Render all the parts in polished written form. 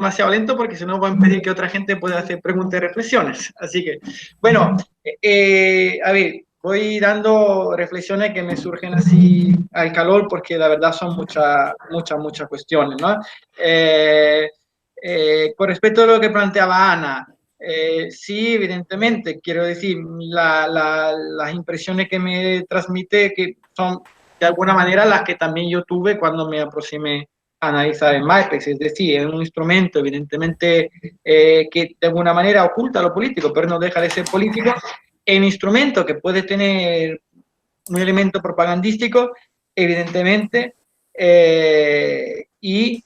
demasiado lento porque si no voy a impedir que otra gente pueda hacer preguntas y reflexiones. Así que, bueno, a ver, voy dando reflexiones que me surgen así al calor porque la verdad son muchas cuestiones, ¿no? Con respecto a lo que planteaba Ana, sí, evidentemente, quiero decir, las impresiones que me transmite que son de alguna manera las que también yo tuve cuando me aproximé a analizar el MySpace, es decir, es un instrumento evidentemente que de alguna manera oculta lo político, pero no deja de ser político, es un instrumento que puede tener un elemento propagandístico, evidentemente, y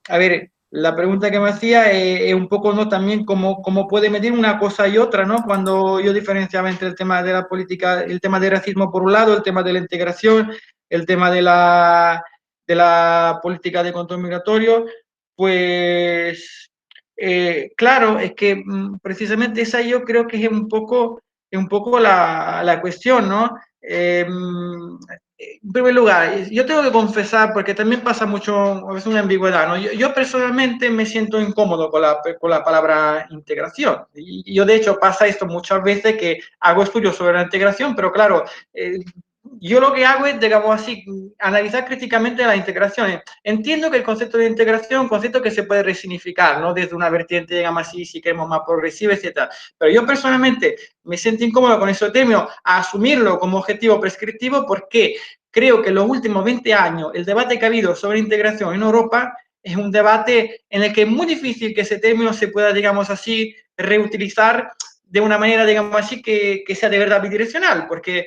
a ver, la pregunta que me hacía es un poco, ¿no? También cómo puede medir una cosa y otra, ¿no? Cuando yo diferenciaba entre el tema de la política, el tema del racismo por un lado, el tema de la integración, el tema de la política de control migratorio, pues claro, es que precisamente esa yo creo que es un poco la cuestión, ¿no? En primer lugar, yo tengo que confesar, porque también pasa mucho, a veces una ambigüedad, ¿no? Yo personalmente me siento incómodo con la palabra integración. Y yo, de hecho, pasa esto muchas veces que hago estudios sobre la integración, pero claro, yo lo que hago es, digamos así, analizar críticamente la integración. Entiendo que el concepto de integración es un concepto que se puede resignificar, ¿no? Desde una vertiente, digamos así, si queremos más progresiva, etc. Pero yo personalmente me siento incómodo con ese término, a asumirlo como objetivo prescriptivo, porque creo que en los últimos 20 años el debate que ha habido sobre integración en Europa es un debate en el que es muy difícil que ese término se pueda, digamos así, reutilizar de una manera, digamos así, que sea de verdad bidireccional, porque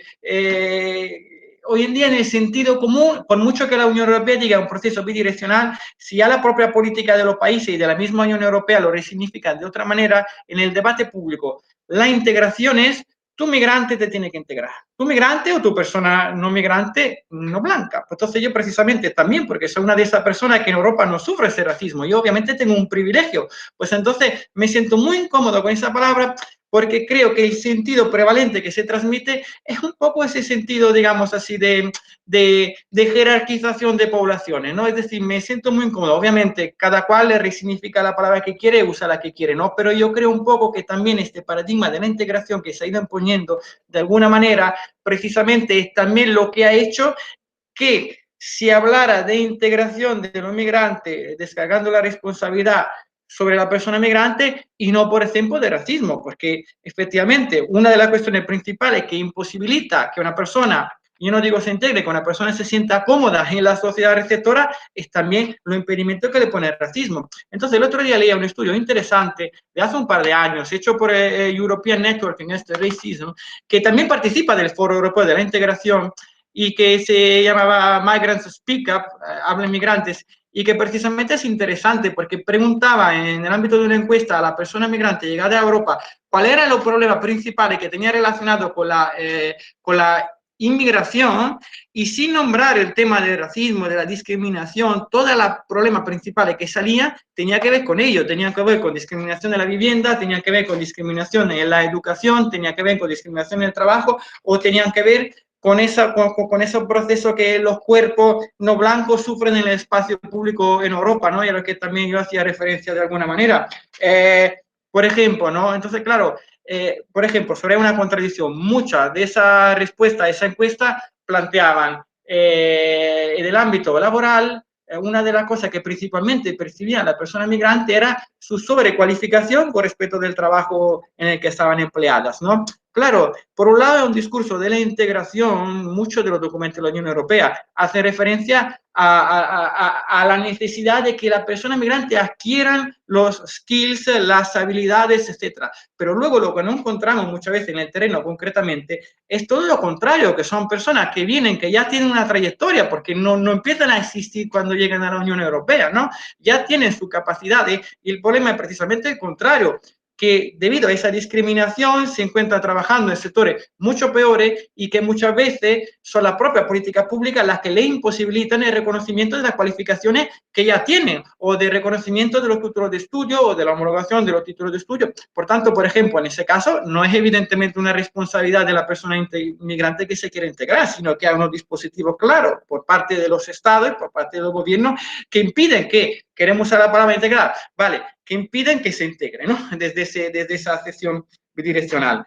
hoy en día en el sentido común, por mucho que la Unión Europea diga un proceso bidireccional, si ya la propia política de los países y de la misma Unión Europea lo resignifican de otra manera, en el debate público, la integración es tu migrante te tiene que integrar. Tu migrante o tu persona no migrante no blanca. Pues entonces yo precisamente también, porque soy una de esas personas que en Europa no sufre ese racismo, yo obviamente tengo un privilegio, pues entonces me siento muy incómodo con esa palabra porque creo que el sentido prevalente que se transmite es un poco ese sentido, digamos así, de jerarquización de poblaciones, ¿no? Es decir, me siento muy incómodo. Obviamente, cada cual le resignifica la palabra que quiere, usa la que quiere, ¿no? Pero yo creo un poco que también este paradigma de la integración que se ha ido imponiendo de alguna manera, precisamente es también lo que ha hecho que si hablara de integración de los migrantes, descargando la responsabilidad sobre la persona migrante y no, por ejemplo, de racismo, porque efectivamente una de las cuestiones principales que imposibilita que una persona, yo no digo se integre, que una persona se sienta cómoda en la sociedad receptora, es también los impedimentos que le pone el racismo. Entonces, el otro día leía un estudio interesante de hace un par de años, hecho por European Network Against Racism, que también participa del Foro Europeo de la Integración y que se llamaba Migrants Speak Up, Hablen Migrantes, y que precisamente es interesante porque preguntaba en el ámbito de una encuesta a la persona migrante llegada a Europa cuáles eran los problemas principales que tenía relacionados con la inmigración y sin nombrar el tema del racismo, de la discriminación, todos los problemas principales que salían tenía que ver con ello, tenían que ver con discriminación en la vivienda, tenían que ver con discriminación en la educación, tenía que ver con discriminación en el trabajo o tenían que ver con ese proceso que los cuerpos no blancos sufren en el espacio público en Europa, ¿no? Y a lo que también yo hacía referencia de alguna manera. Por ejemplo, ¿no? Entonces, claro, por ejemplo, sobre una contradicción, muchas de esas respuestas a esa encuesta planteaban en el ámbito laboral, una de las cosas que principalmente percibía la persona migrante era su sobrecualificación con respecto del trabajo en el que estaban empleadas, ¿no? Claro, por un lado es un discurso de la integración, muchos de los documentos de la Unión Europea hacen referencia a la necesidad de que las personas migrantes adquieran los skills, las habilidades, etcétera. Pero luego lo que no encontramos muchas veces en el terreno concretamente es todo lo contrario, que son personas que vienen, que ya tienen una trayectoria, porque no empiezan a existir cuando llegan a la Unión Europea, ¿no? Ya tienen sus capacidades y el problema es precisamente el contrario. que debido a esa discriminación se encuentran trabajando en sectores mucho peores y que muchas veces son las propias políticas públicas las que le imposibilitan el reconocimiento de las cualificaciones que ya tienen o de reconocimiento de los títulos de estudio o de la homologación de los títulos de estudio. Por tanto, por ejemplo, en ese caso no es evidentemente una responsabilidad de la persona inmigrante que se quiere integrar, sino que hay unos dispositivos claros por parte de los estados y por parte del gobierno que impiden que, queremos usar la palabra integrar, vale, que impiden que se integre, ¿no? Desde esa sesión bidireccional.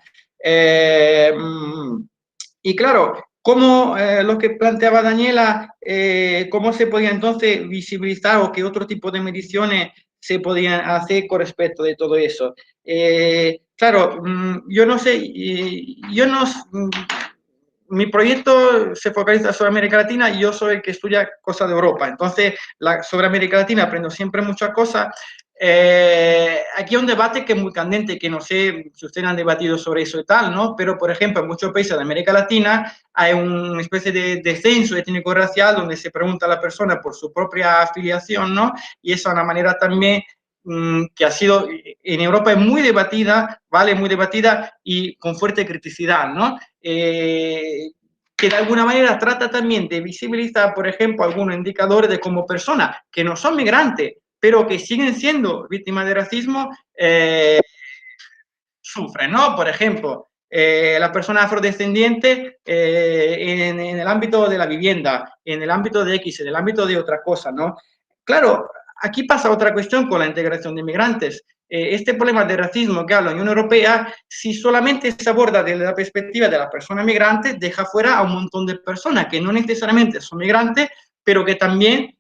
Y claro, como lo que planteaba Daniela, cómo se podía entonces visibilizar o qué otro tipo de mediciones se podían hacer con respecto de todo eso. Claro, yo no sé, yo no, mi proyecto se focaliza sobre América Latina y yo soy el que estudia cosas de Europa. Entonces, sobre América Latina aprendo siempre muchas cosas. Aquí hay un debate que es muy candente, que no sé si ustedes han debatido sobre eso y tal, ¿no? Pero, por ejemplo, en muchos países de América Latina hay una especie de censo étnico-racial donde se pregunta a la persona por su propia afiliación, ¿no? Y esa es una manera también que ha sido en Europa es muy debatida, ¿vale? Muy debatida y con fuerte criticidad, ¿no? Que de alguna manera trata también de visibilizar, por ejemplo, algunos indicadores de cómo personas que no son migrantes, pero que siguen siendo víctimas de racismo, sufren, ¿no? Por ejemplo, la persona afrodescendiente en el ámbito de la vivienda, en el ámbito de X, en el ámbito de otra cosa, ¿no? Claro, aquí pasa otra cuestión con la integración de inmigrantes. Este problema de racismo que habla la Unión Europea, si solamente se aborda desde la perspectiva de la persona migrante, deja fuera a un montón de personas que no necesariamente son migrantes, pero que también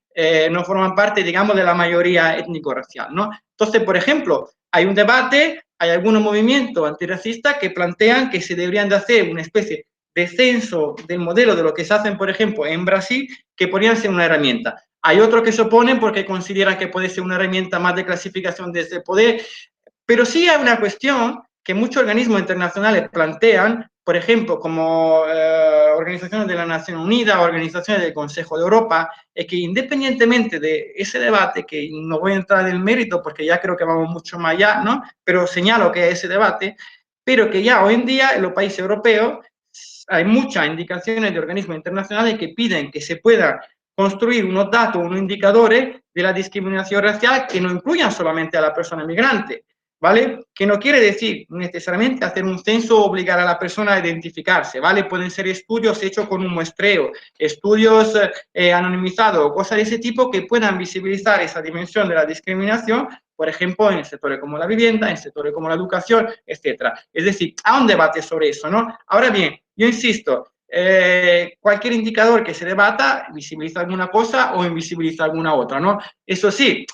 no forman parte, digamos, de la mayoría étnico-racial, ¿no? Entonces, por ejemplo, hay un debate, hay algunos movimientos antirracistas que plantean que se deberían de hacer una especie de censo del modelo de lo que se hacen, por ejemplo, en Brasil, que podrían ser una herramienta. Hay otros que se oponen porque consideran que puede ser una herramienta más de clasificación de ese poder, pero sí hay una cuestión que muchos organismos internacionales plantean, por ejemplo, como organizaciones de la Nación Unida, organizaciones del Consejo de Europa, es que independientemente de ese debate, que no voy a entrar en el mérito porque ya creo que vamos mucho más allá, ¿no? Pero señalo que hay ese debate, pero que ya hoy en día en los países europeos hay muchas indicaciones de organismos internacionales que piden que se pueda construir unos datos, unos indicadores de la discriminación racial que no incluyan solamente a la persona migrante, ¿vale? Que no quiere decir necesariamente hacer un censo o obligar a la persona a identificarse, ¿vale? Pueden ser estudios hechos con un muestreo, estudios anonimizados o cosas de ese tipo que puedan visibilizar esa dimensión de la discriminación, por ejemplo, en sectores como la vivienda, en sectores como la educación, etc. Es decir, hay un debate sobre eso, ¿no? Ahora bien, yo insisto, cualquier indicador que se debata visibiliza alguna cosa o invisibiliza alguna otra, ¿no? Eso sí,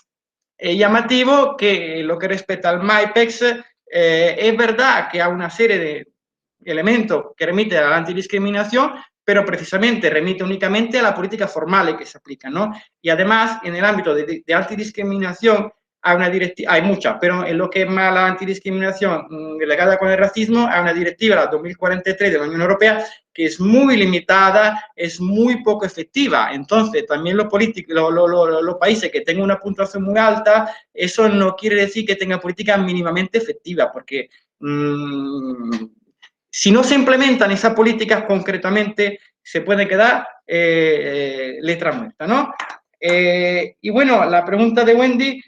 es llamativo que lo que respecta al MyPEX, es verdad que hay una serie de elementos que remiten a la antidiscriminación, pero precisamente remite únicamente a la política formal que se aplica, ¿no? Y además, en el ámbito de antidiscriminación, hay una directiva, hay muchas, pero en lo que es más la antidiscriminación delegada con el racismo, hay una directiva, la 2043 de la Unión Europea, que es muy limitada, es muy poco efectiva. Entonces, también los países que tengan una puntuación muy alta, eso no quiere decir que tengan políticas mínimamente efectivas, porque si no se implementan esas políticas concretamente, se puede quedar letra muerta, ¿no? Y bueno, la pregunta de Wendy,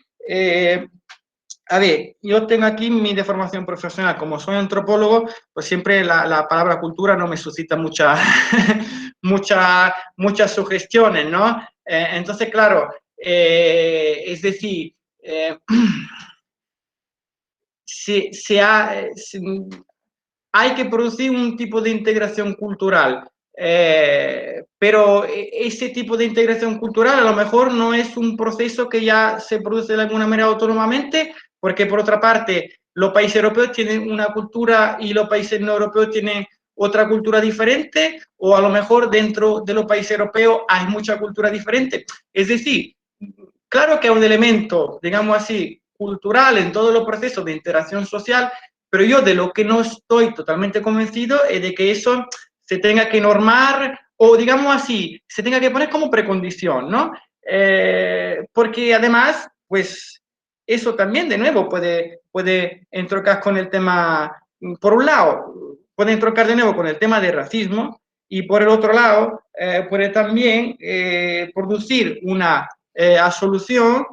a ver, yo tengo aquí mi deformación profesional, como soy antropólogo, pues siempre la palabra cultura no me suscita muchas sugestiones, ¿no? Entonces, claro, es decir, hay que producir un tipo de integración cultural, pero ese tipo de integración cultural a lo mejor no es un proceso que ya se produce de alguna manera autónomamente, porque por otra parte los países europeos tienen una cultura y los países no europeos tienen otra cultura diferente, o a lo mejor dentro de los países europeos hay mucha cultura diferente. Es decir, claro que hay un elemento, digamos así, cultural en todos los procesos de interacción social, pero yo de lo que no estoy totalmente convencido es de que eso se tenga que normar o, digamos así, se tenga que poner como precondición, ¿no? Porque además, pues, eso también de nuevo puede entroncar con el tema, por un lado, puede entroncar de nuevo con el tema del racismo y por el otro lado puede también producir una asolución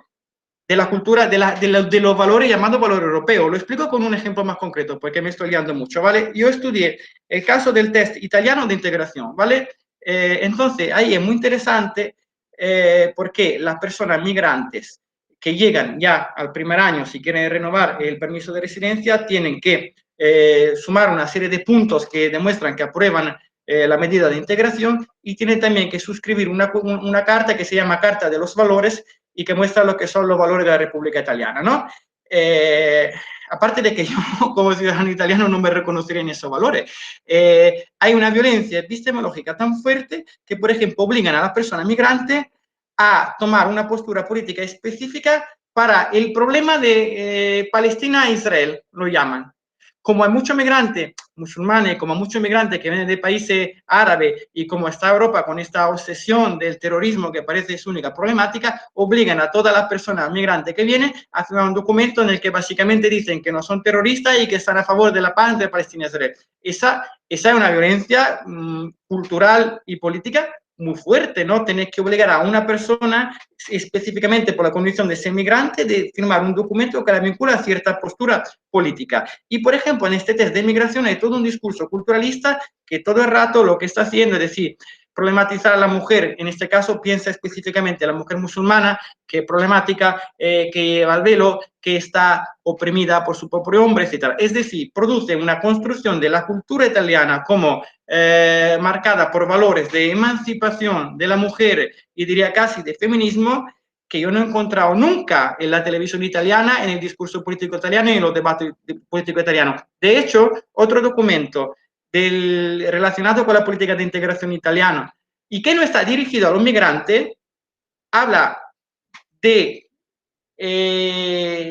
de la cultura, de los valores llamados valor europeo. Lo explico con un ejemplo más concreto, porque me estoy liando mucho, ¿vale? Yo estudié el caso del test italiano de integración, ¿vale? Entonces, ahí es muy interesante porque las personas migrantes que llegan ya al primer año, si quieren renovar el permiso de residencia, tienen que sumar una serie de puntos que demuestran que aprueban la medida de integración y tienen también que suscribir una carta que se llama Carta de los Valores y que muestra lo que son los valores de la República Italiana, ¿no? Aparte de que yo como ciudadano italiano no me reconocería en esos valores, hay una violencia epistemológica tan fuerte que, por ejemplo, obligan a las personas migrantes a tomar una postura política específica para el problema de Palestina e Israel, lo llaman. Como hay muchos migrantes musulmanes, como muchos migrantes que vienen de países árabes y como está Europa con esta obsesión del terrorismo que parece su única problemática, obligan a todas las personas migrantes que vienen a firmar un documento en el que básicamente dicen que no son terroristas y que están a favor de la paz entre Palestina y Israel. Esa es una violencia cultural y política muy fuerte, ¿no? Tener que obligar a una persona, específicamente por la condición de ser migrante, de firmar un documento que la vincula a cierta postura política. Y, por ejemplo, en este test de migración hay todo un discurso culturalista que todo el rato lo que está haciendo es decir, problematizar a la mujer, en este caso piensa específicamente a la mujer musulmana, que es problemática, que lleva el velo, que está oprimida por su propio hombre, etc. Es decir, produce una construcción de la cultura italiana como marcada por valores de emancipación de la mujer y diría casi de feminismo, que yo no he encontrado nunca en la televisión italiana, en el discurso político italiano y en los debates políticos italianos. De hecho, otro documento relacionado con la política de integración italiana y que no está dirigido a los migrantes, habla de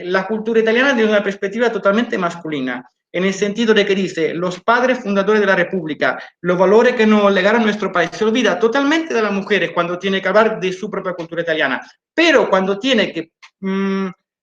la cultura italiana desde una perspectiva totalmente masculina, en el sentido de que dice, los padres fundadores de la República, los valores que nos legaron nuestro país, se olvida totalmente de las mujeres cuando tiene que hablar de su propia cultura italiana, pero cuando tiene que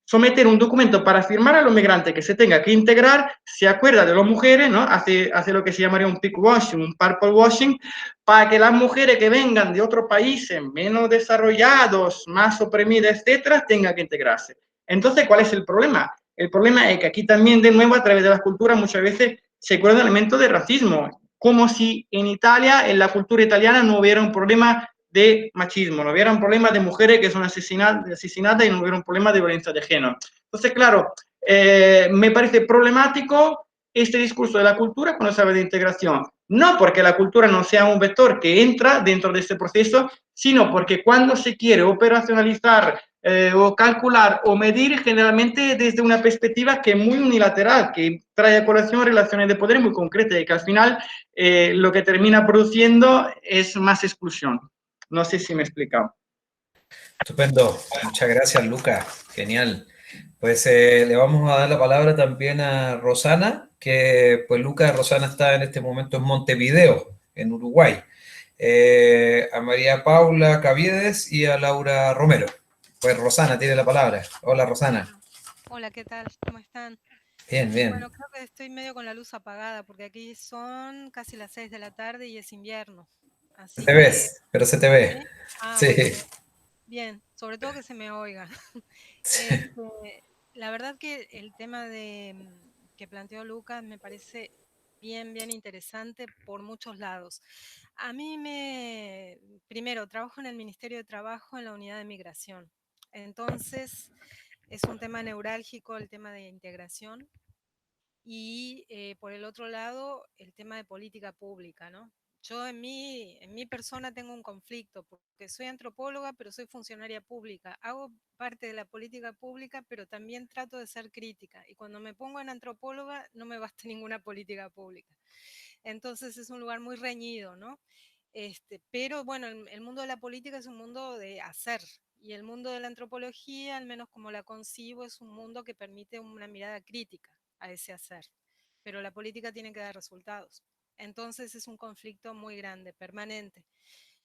someter un documento para firmar a los migrantes que se tenga que integrar, se acuerda de las mujeres, ¿no? Hace lo que se llamaría un pick washing, un purple washing, para que las mujeres que vengan de otros países menos desarrollados, más oprimidas, etcétera, tengan que integrarse. Entonces, ¿cuál es el problema? El problema es que aquí también, de nuevo, a través de las culturas, muchas veces se acuerda elementos de racismo, como si en Italia, en la cultura italiana, no hubiera un problema de machismo, no hubiera un problema de mujeres que son asesinadas y no hubiera un problema de violencia de género. Entonces, claro, me parece problemático este discurso de la cultura cuando se habla de integración. No porque la cultura no sea un vector que entra dentro de este proceso, sino porque cuando se quiere operacionalizar o calcular o medir generalmente desde una perspectiva que es muy unilateral, que trae a colación relaciones de poder muy concretas y que al final lo que termina produciendo es más exclusión. No sé si me he explicado. Estupendo. Muchas gracias, Luca. Genial. Pues le vamos a dar la palabra también a Rosana, que pues Luca, Rosana está en este momento en Montevideo, en Uruguay. A María Paula Caviedes y a Laura Romero. Pues Rosana tiene la palabra. Hola, Rosana. Bueno, hola, ¿qué tal? ¿Cómo están? Bien, bien. Bueno, creo que estoy medio con la luz apagada porque aquí son casi las 6 de la tarde y es invierno. Se Así te que, ves, pero se te ve. ¿sí? Ah, Sí. bueno, bien, bien, sobre todo que se me oiga. La verdad que el tema que planteó Lucas me parece bien, bien interesante por muchos lados. Primero, trabajo en el Ministerio de Trabajo en la unidad de migración. Entonces, es un tema neurálgico el tema de integración y por el otro lado el tema de política pública, ¿no? Yo en mi persona tengo un conflicto porque soy antropóloga pero soy funcionaria pública, hago parte de la política pública pero también trato de ser crítica y cuando me pongo en antropóloga no me basta ninguna política pública. Entonces es un lugar muy reñido, ¿no? Pero bueno, el mundo de la política es un mundo de hacer y el mundo de la antropología, al menos como la concibo, es un mundo que permite una mirada crítica a ese hacer. Pero la política tiene que dar resultados. Entonces es un conflicto muy grande, permanente.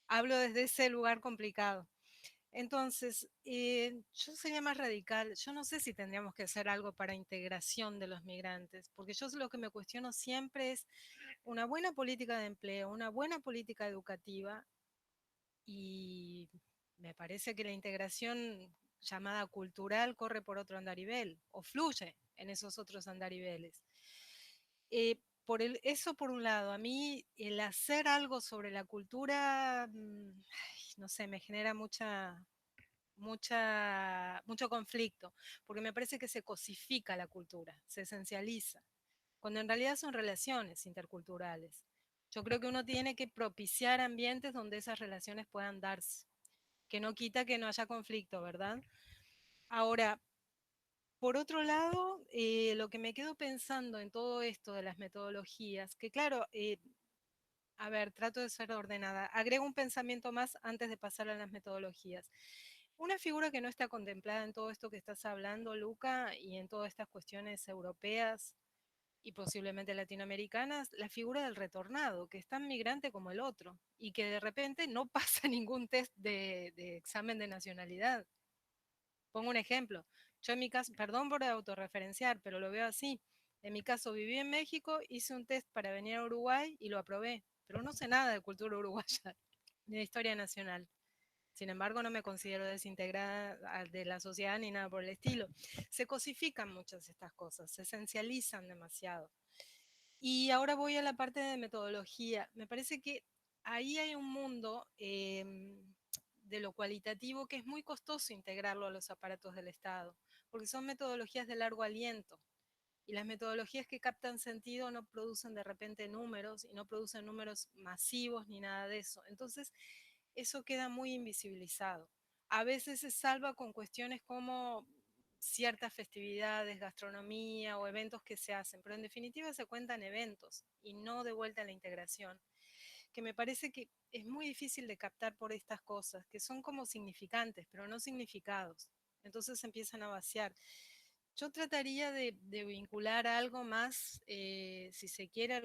Hablo desde ese lugar complicado. Entonces, yo sería más radical. Yo no sé si tendríamos que hacer algo para integración de los migrantes, porque yo lo que me cuestiono siempre es una buena política de empleo, una buena política educativa, y me parece que la integración llamada cultural corre por otro andarivel o fluye en esos otros andariveles. Eso por un lado. A mí el hacer algo sobre la cultura, no sé, me genera mucho conflicto, porque me parece que se cosifica la cultura, se esencializa, cuando en realidad son relaciones interculturales. Yo creo que uno tiene que propiciar ambientes donde esas relaciones puedan darse, que no quita que no haya conflicto, ¿verdad? Ahora, por otro lado, lo que me quedo pensando en todo esto de las metodologías, que claro, a ver, trato de ser ordenada. Agrego un pensamiento más antes de pasar a las metodologías. Una figura que no está contemplada en todo esto que estás hablando, Luca, y en todas estas cuestiones europeas y posiblemente latinoamericanas, la figura del retornado, que es tan migrante como el otro, y que de repente no pasa ningún test de examen de nacionalidad. Pongo un ejemplo. Yo en mi caso, perdón por autorreferenciar, pero lo veo así. En mi caso viví en México, hice un test para venir a Uruguay y lo aprobé, pero no sé nada de cultura uruguaya, ni de historia nacional. Sin embargo, no me considero desintegrada de la sociedad ni nada por el estilo. Se cosifican muchas de estas cosas, se esencializan demasiado. Y ahora voy a la parte de metodología. Me parece que ahí hay un mundo de lo cualitativo que es muy costoso integrarlo a los aparatos del Estado, porque son metodologías de largo aliento. Y las metodologías que captan sentido no producen de repente números y no producen números masivos ni nada de eso. Entonces, eso queda muy invisibilizado. A veces se salva con cuestiones como ciertas festividades, gastronomía o eventos que se hacen, pero en definitiva se cuentan eventos y no de vuelta a la integración, que me parece que es muy difícil de captar por estas cosas, que son como significantes, pero no significados. Entonces se empiezan a vaciar. Yo trataría de vincular algo más, si se quiere,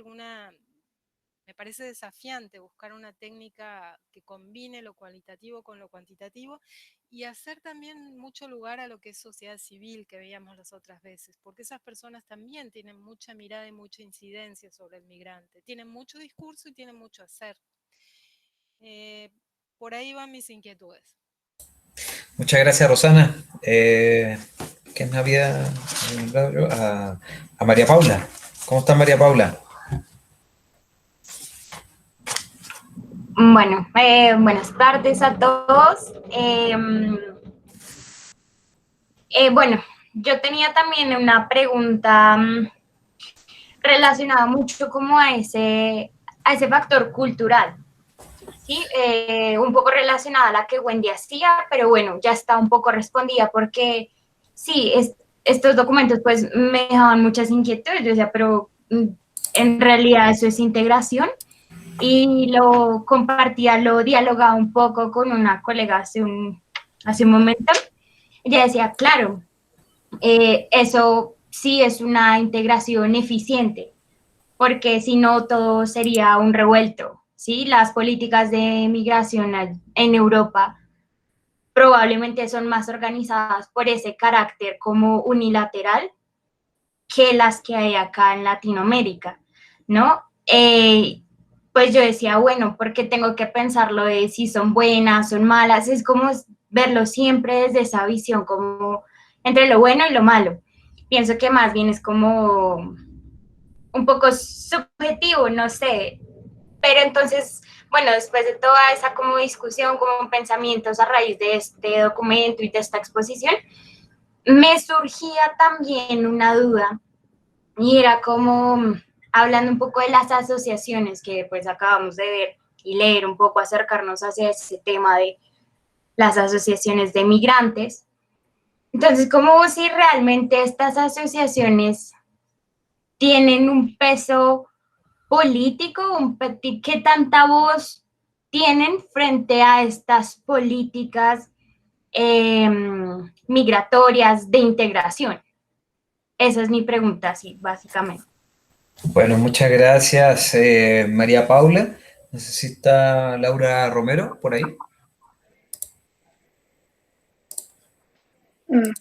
me parece desafiante buscar una técnica que combine lo cualitativo con lo cuantitativo y hacer también mucho lugar a lo que es sociedad civil que veíamos las otras veces, porque esas personas también tienen mucha mirada y mucha incidencia sobre el migrante, tienen mucho discurso y tienen mucho hacer. Por ahí van mis inquietudes. Muchas gracias, Rosana. ¿Quién me había nombrado yo? A María Paula. ¿Cómo está María Paula? Bueno, buenas tardes a todos. Bueno, yo tenía también una pregunta relacionada mucho como a ese factor cultural, ¿sí? Un poco relacionada a la que Wendy hacía, pero bueno, ya está un poco respondida porque sí, estos documentos pues me dejaban muchas inquietudes. Yo decía, pero en realidad eso es integración. Y lo compartía, lo dialogaba un poco con una colega hace un momento. Ella decía, claro, eso sí es una integración eficiente, porque si no todo sería un revuelto, ¿sí? Las políticas de migración en Europa probablemente son más organizadas por ese carácter como unilateral que las que hay acá en Latinoamérica, ¿no? Pues yo decía, bueno, porque tengo que pensarlo de si son buenas, son malas, es como verlo siempre desde esa visión, como entre lo bueno y lo malo. Pienso que más bien es como un poco subjetivo, no sé, pero entonces, bueno, después de toda esa como discusión, como pensamientos a raíz de este documento y de esta exposición, me surgía también una duda y era como hablando un poco de las asociaciones que pues acabamos de ver y leer un poco, acercarnos hacia ese tema de las asociaciones de migrantes. Entonces, como si realmente estas asociaciones tienen un peso político, ¿qué tanta voz tienen frente a estas políticas migratorias de integración? Esa es mi pregunta, sí, básicamente. Bueno, muchas gracias, María Paula. No sé si está Laura Romero por ahí.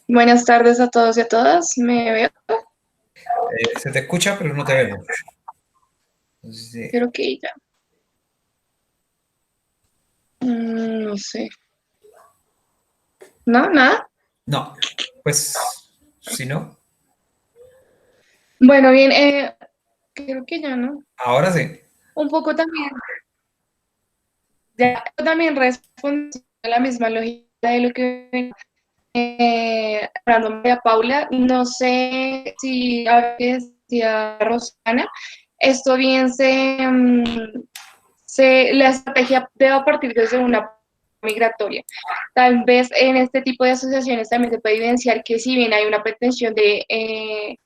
Buenas tardes a todos y a todas. ¿Me veo? Se te escucha, pero no te vemos. Sí. Creo que ya. No sé. ¿No? ¿Nada? No, pues, si no, Bueno, bien, creo que ya no. ahora sí. Un poco también. Ya también respondiendo a la misma lógica de lo que hablando María Paula, no sé si a veces decía Rosana, esto bien la estrategia debe partir desde una migratoria. Tal vez en este tipo de asociaciones también se puede evidenciar que si bien hay una pretensión de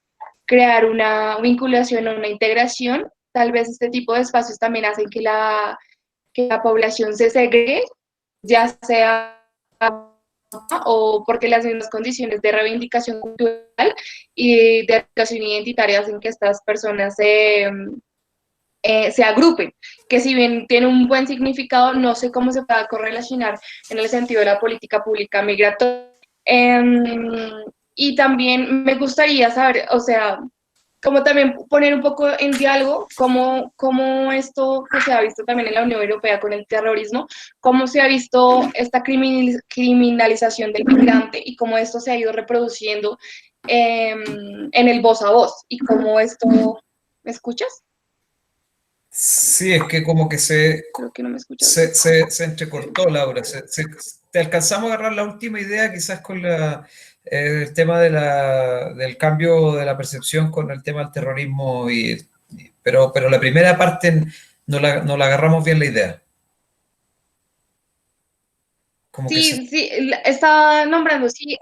crear una vinculación o una integración, tal vez este tipo de espacios también hacen que la población se segregue, ya sea o porque las mismas condiciones de reivindicación cultural y de educación identitaria hacen que estas personas se agrupen, que si bien tiene un buen significado, no sé cómo se pueda correlacionar en el sentido de la política pública migratoria. Y también me gustaría saber, o sea, como también poner un poco en diálogo cómo esto que se ha visto también en la Unión Europea con el terrorismo, cómo se ha visto esta criminalización del migrante y cómo esto se ha ido reproduciendo en el voz a voz y cómo esto... ¿Me escuchas? Sí, es que como que Creo que no me escuchas. se entrecortó, Laura. Te alcanzamos a agarrar la última idea, quizás con el tema del cambio de la percepción con el tema del terrorismo, pero la primera parte no la agarramos bien la idea. Como que Sí, estaba nombrando, sí,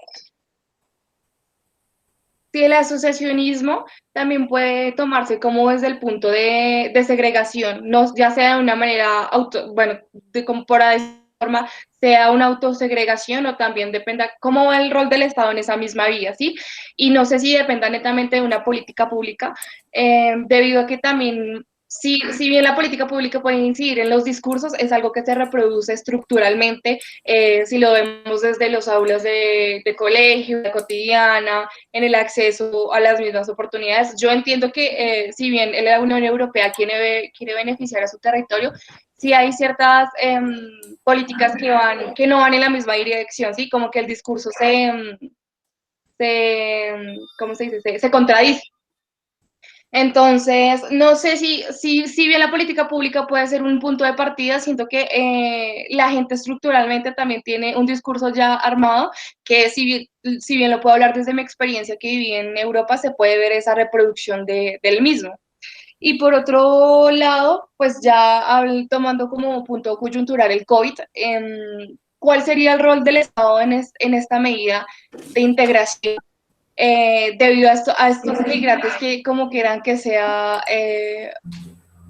sí, el asociacionismo también puede tomarse como desde el punto de segregación, no, ya sea de una manera, bueno, como por decir forma, sea una autosegregación o también dependa cómo va el rol del Estado en esa misma vía, ¿sí? Y no sé si dependa netamente de una política pública, debido a que también si bien la política pública puede incidir en los discursos, es algo que se reproduce estructuralmente, si lo vemos desde los aulas de colegio, de cotidiana, en el acceso a las mismas oportunidades. Yo entiendo que si bien la Unión Europea quiere beneficiar a su territorio, sí hay ciertas políticas que no van en la misma dirección, ¿sí? Como que el discurso ¿cómo se dice? Se contradice. Entonces, no sé si bien la política pública puede ser un punto de partida, siento que la gente estructuralmente también tiene un discurso ya armado, que si bien lo puedo hablar desde mi experiencia que viví en Europa, se puede ver esa reproducción del mismo. Y por otro lado, pues ya tomando como punto coyuntural el COVID, ¿cuál sería el rol del Estado en esta medida de integración? Debido a estos migrantes que como quieran que sea,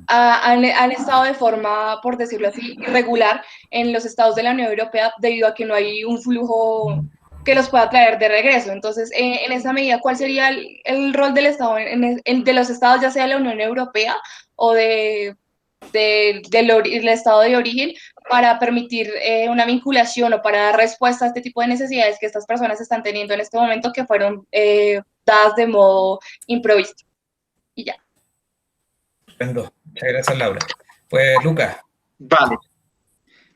han estado de forma, por decirlo así, irregular en los estados de la Unión Europea debido a que no hay un flujo que los pueda traer de regreso. Entonces, en esa medida, ¿cuál sería el rol del Estado, de los estados, ya sea de la Unión Europea o del estado de origen, para permitir una vinculación o para dar respuesta a este tipo de necesidades que estas personas están teniendo en este momento que fueron dadas de modo improvisto? Y ya. Estupendo. Muchas gracias, Laura. Pues, Lucas. Vale.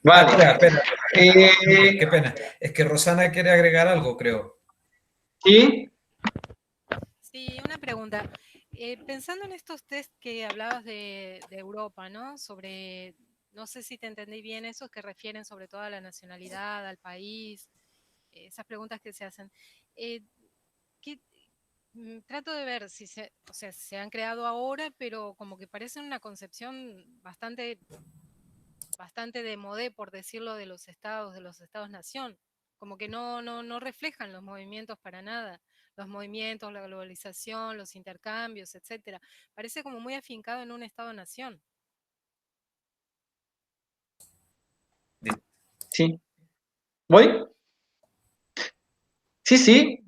Vale. Espera. Qué pena. Es que Rosana quiere agregar algo, creo. ¿Sí? Sí, una pregunta. Pensando en estos test que hablabas de Europa, ¿no? Sobre, no sé si te entendí bien, esos que refieren sobre todo a la nacionalidad, al país, esas preguntas que se hacen. Trato de ver si o sea, se han creado ahora, pero como que parecen una concepción bastante de modé, por decirlo, de los estados-nación. Como que no reflejan los movimientos para nada. Los movimientos, la globalización, los intercambios, etcétera. Parece como muy afincado en un estado-nación. Sí. ¿Voy? Sí, sí,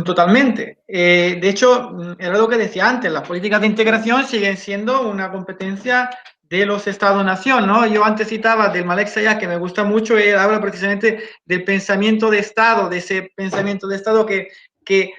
totalmente. De hecho, era lo que decía antes, las políticas de integración siguen siendo una competencia de los Estados-nación, ¿no? Yo antes citaba del Malek Sayah, que me gusta mucho, él habla precisamente del pensamiento de Estado, de ese pensamiento de Estado que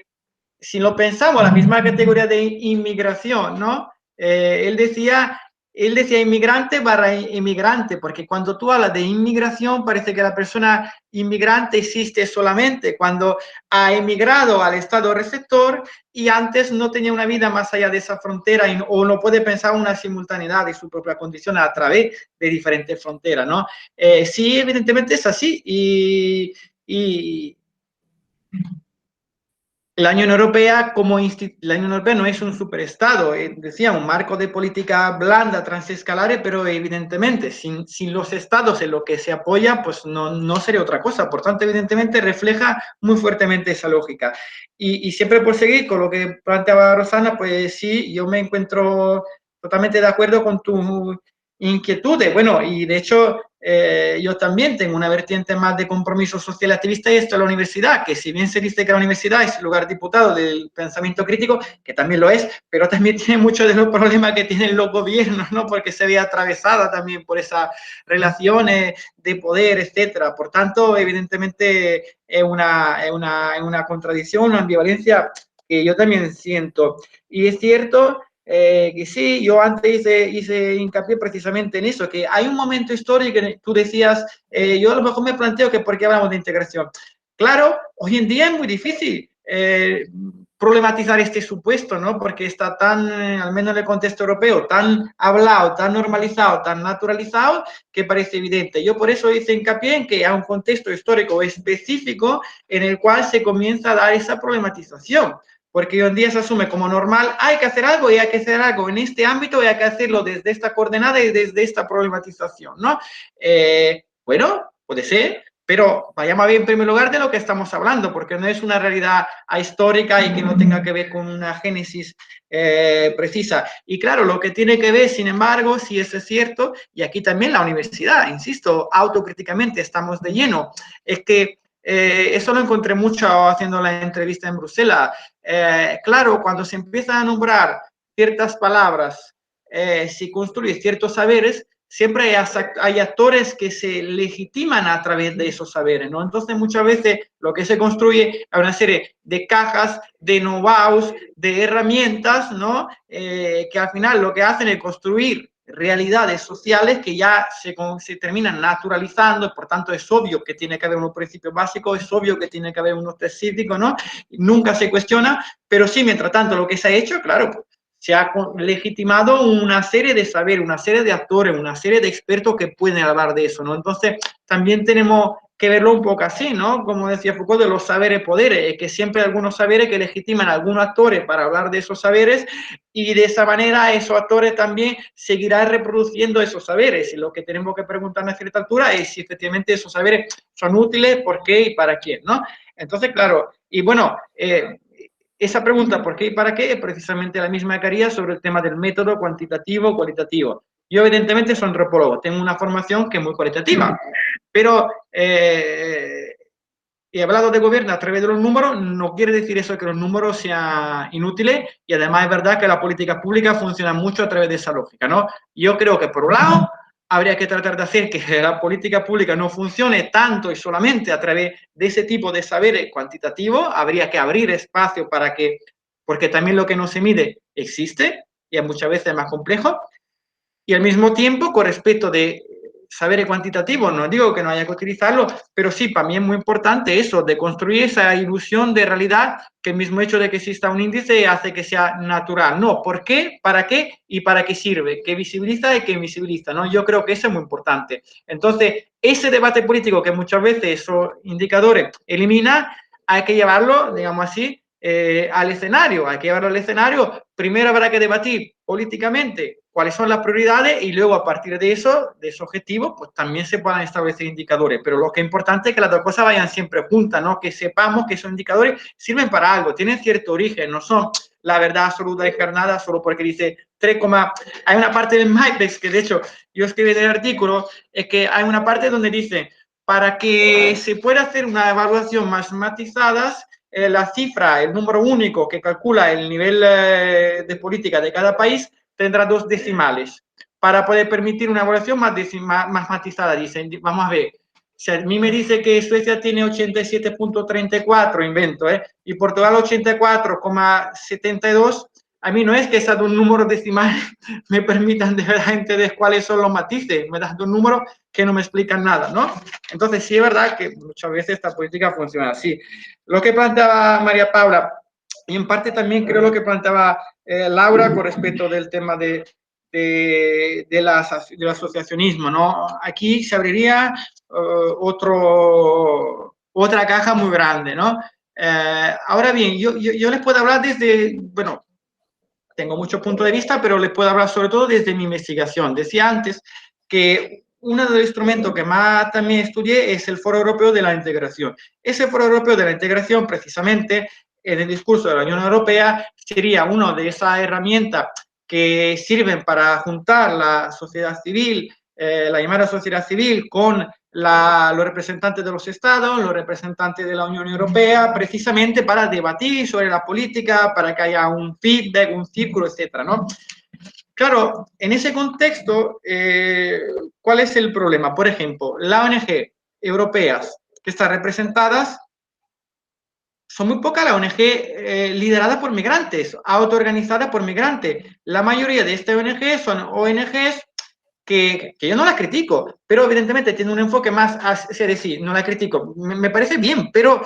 si lo pensamos, la misma categoría de inmigración, ¿no? Él decía inmigrante barra inmigrante, porque cuando tú hablas de inmigración parece que la persona inmigrante existe solamente cuando ha emigrado al estado receptor y antes no tenía una vida más allá de esa frontera o no puede pensar una simultaneidad de su propia condición a través de diferentes fronteras, ¿no? Sí, evidentemente es así y la Unión Europea la Unión Europea no es un superestado, decía, un marco de política blanda, transescalare, pero evidentemente sin los estados en lo que se apoya, pues no sería otra cosa. Por tanto, evidentemente refleja muy fuertemente esa lógica. Y siempre por seguir con lo que planteaba Rosana, pues sí, yo me encuentro totalmente de acuerdo con tu inquietudes. Bueno, y de hecho yo también tengo una vertiente más de compromiso social activista y esto es la universidad, que si bien se dice que la universidad es el lugar diputado del pensamiento crítico, que también lo es, pero también tiene muchos de los problemas que tienen los gobiernos, ¿no? Porque se ve atravesada también por esas relaciones de poder, etcétera. Por tanto, evidentemente es una contradicción, una ambivalencia que yo también siento. Y es cierto que sí, yo antes hice hincapié precisamente en eso, que hay un momento histórico que tú decías, yo a lo mejor me planteo que por qué hablamos de integración. Claro, hoy en día es muy difícil problematizar este supuesto, ¿no? Porque está tan, al menos en el contexto europeo, tan hablado, tan normalizado, tan naturalizado, que parece evidente. Yo por eso hice hincapié en que hay un contexto histórico específico en el cual se comienza a dar esa problematización. Porque hoy en día se asume como normal, hay que hacer algo y hay que hacer algo en este ámbito y hay que hacerlo desde esta coordenada y desde esta problematización, ¿no? Bueno, puede ser, pero vayamos a ver en primer lugar de lo que estamos hablando, porque no es una realidad histórica y que no tenga que ver con una génesis precisa. Y claro, lo que tiene que ver, sin embargo, si eso es cierto, y aquí también la universidad, insisto, autocríticamente estamos de lleno, es que eso lo encontré mucho haciendo la entrevista en Bruselas. Claro, cuando se empiezan a nombrar ciertas palabras, se construyen ciertos saberes, siempre hay actores que se legitiman a través de esos saberes, ¿no? Entonces, muchas veces lo que se construye es una serie de cajas, de know-hows, de herramientas, ¿no? Que al final lo que hacen es construir realidades sociales que ya se terminan naturalizando, por tanto es obvio que tiene que haber unos principios básicos, es obvio que tiene que haber unos test cívicos, ¿no? Nunca se cuestiona, pero sí, mientras tanto, lo que se ha hecho, claro, se ha legitimado una serie de saberes, una serie de actores, una serie de expertos que pueden hablar de eso, ¿no? Entonces, también tenemos que verlo un poco así, ¿no? Como decía Foucault, de los saberes poderes, que siempre hay algunos saberes que legitiman a algunos actores para hablar de esos saberes y de esa manera esos actores también seguirán reproduciendo esos saberes. Y lo que tenemos que preguntar a cierta altura es si efectivamente esos saberes son útiles, por qué y para quién, ¿no? Entonces, claro, y bueno, esa pregunta, ¿por qué y para qué? Es precisamente la misma que haría sobre el tema del método cuantitativo, cualitativo. Yo, evidentemente, soy antropólogo, tengo una formación que es muy cualitativa, pero he hablado de gobierno a través de los números, no quiere decir eso que los números sean inútiles y además es verdad que la política pública funciona mucho a través de esa lógica, ¿no? Yo creo que por un lado habría que tratar de hacer que la política pública no funcione tanto y solamente a través de ese tipo de saberes cuantitativos, habría que abrir espacio para que, porque también lo que no se mide existe y muchas veces es más complejo, y al mismo tiempo, con respecto de saberes cuantitativos, no digo que no haya que utilizarlo, pero sí, para mí es muy importante eso, de construir esa ilusión de realidad que el mismo hecho de que exista un índice hace que sea natural. No, ¿por qué? ¿Para qué? ¿Y para qué sirve? ¿Qué visibiliza y qué invisibiliza? ¿No? Yo creo que eso es muy importante. Entonces, ese debate político que muchas veces esos indicadores elimina, hay que llevarlo, digamos así, al escenario. Hay que llevarlo al escenario. Primero habrá que debatir políticamente cuáles son las prioridades y luego a partir de eso, de ese objetivo, pues también se puedan establecer indicadores. Pero lo que es importante es que las dos cosas vayan siempre juntas, ¿no? Que sepamos que esos indicadores sirven para algo, tienen cierto origen, no son la verdad absoluta y encarnada solo porque dice 3, hay una parte del MyPex que de hecho yo escribí en el artículo, es que hay una parte donde dice, para que se pueda hacer una evaluación más matizada, la cifra, el número único que calcula el nivel de política de cada país tendrá 2 decimales. para poder permitir una evaluación más matizada. Dicen, vamos a ver, si a mí me dice que Suecia tiene 87.34, invento, y Portugal 84,72, a mí no es que esas dos números decimales me permitan de verdad entender cuáles son los matices, me das dos números que no me explican nada, ¿no? Entonces, sí es verdad que muchas veces esta política funciona así. Lo que planteaba María Paula, y en parte también creo lo que planteaba Laura con respecto del tema del asociacionismo, ¿no? Aquí se abriría otra caja muy grande, ¿no? Ahora bien, yo les puedo hablar desde, bueno, tengo muchos puntos de vista, pero les puedo hablar sobre todo desde mi investigación. Decía antes que uno de los instrumentos que más también estudié es el Foro Europeo de la Integración. Ese Foro Europeo de la Integración, precisamente, en el discurso de la Unión Europea, sería una de esas herramientas que sirven para juntar la sociedad civil, la llamada sociedad civil, con los representantes de los estados, los representantes de la Unión Europea, precisamente para debatir sobre la política, para que haya un feedback, un círculo, etcétera, ¿no? Claro, en ese contexto, ¿cuál es el problema? Por ejemplo, las ONG europeas que están representadas son muy pocas las ONG lideradas por migrantes, autoorganizadas por migrantes. La mayoría de estas ONG son ONGs que yo no la critico, pero evidentemente tiene un enfoque más, es decir, no la critico, me parece bien, pero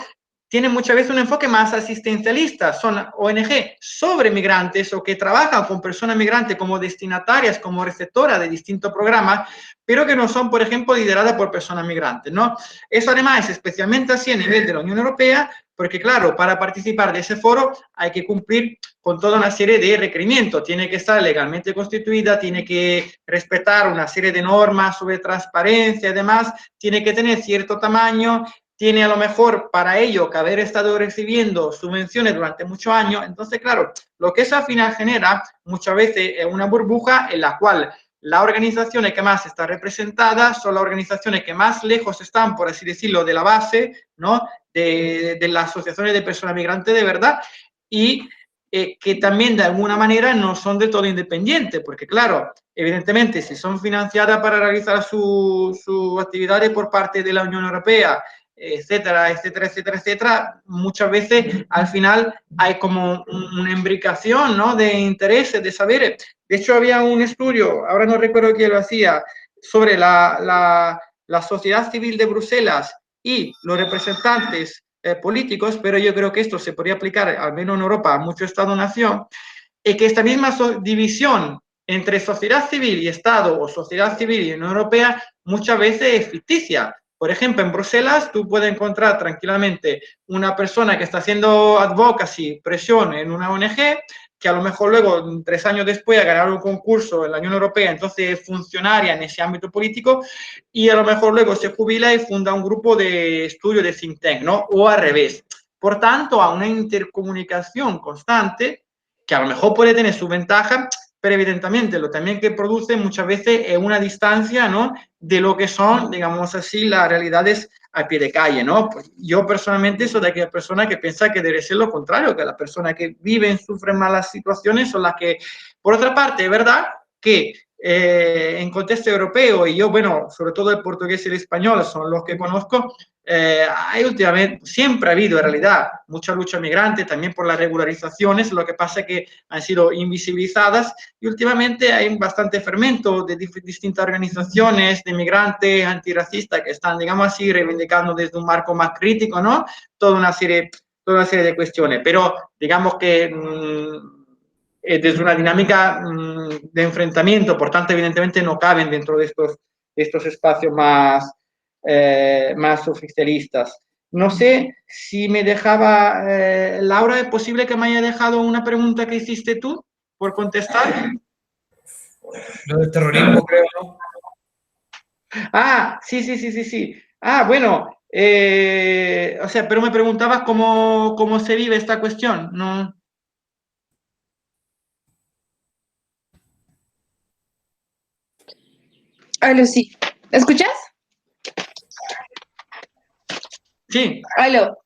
tiene muchas veces un enfoque más asistencialista, son ONG sobre migrantes o que trabajan con personas migrantes como destinatarias, como receptoras de distintos programas, pero que no son, por ejemplo, lideradas por personas migrantes, ¿no? Eso además es especialmente así a nivel de la Unión Europea, porque claro, para participar de ese foro hay que cumplir con toda una serie de requerimientos. Tiene que estar legalmente constituida, tiene que respetar una serie de normas sobre transparencia y demás, tiene que tener cierto tamaño, tiene a lo mejor para ello que haber estado recibiendo subvenciones durante muchos años. Entonces, claro, lo que eso al final genera muchas veces es una burbuja en la cual las organizaciones que más están representadas son las organizaciones que más lejos están, por así decirlo, de la base, ¿no? De las asociaciones de personas migrantes de verdad, y que también de alguna manera no son de todo independientes, porque claro, evidentemente si son financiadas para realizar sus actividades por parte de la Unión Europea, etcétera, etcétera, etcétera, etcétera, muchas veces al final hay como una imbricación, ¿no? De intereses, de saberes. De hecho, había un estudio, ahora no recuerdo quién lo hacía, sobre la sociedad civil de Bruselas y los representantes políticos, pero yo creo que esto se podría aplicar, al menos en Europa, a mucho Estado-nación, y que esta misma división entre sociedad civil y Estado o sociedad civil y Unión Europea muchas veces es ficticia. Por ejemplo, en Bruselas tú puedes encontrar tranquilamente una persona que está haciendo advocacy, presión en una ONG, que a lo mejor luego, 3 años después, ha ganado un concurso en la Unión Europea, entonces es funcionaria en ese ámbito político, y a lo mejor luego se jubila y funda un grupo de estudio de think tank, ¿no? O al revés. Por tanto, a una intercomunicación constante, que a lo mejor puede tener su ventaja, pero evidentemente lo también que produce muchas veces es una distancia, ¿no? De lo que son, digamos así, las realidades a pie de calle, ¿no? Pues yo personalmente soy de aquella persona que piensa que debe ser lo contrario, que las personas que viven, sufren malas situaciones son las que, por otra parte, es verdad que en contexto europeo, y yo, bueno, sobre todo el portugués y el español son los que conozco, hay últimamente, siempre ha habido en realidad mucha lucha migrante, también por las regularizaciones, lo que pasa es que han sido invisibilizadas y últimamente hay bastante fermento de distintas organizaciones de migrantes antirracistas que están, digamos así, reivindicando desde un marco más crítico, ¿no? Toda una serie de cuestiones, pero digamos que desde una dinámica de enfrentamiento, por tanto, evidentemente no caben dentro de estos espacios más oficialistas. No sé si me dejaba, Laura, ¿es posible que me haya dejado una pregunta que hiciste tú por contestar? Lo del terrorismo, creo, ¿no? Ah, sí. Ah, bueno, o sea, pero me preguntabas cómo se vive esta cuestión, ¿no? Aló, sí. ¿Escuchas? Sí. Aló.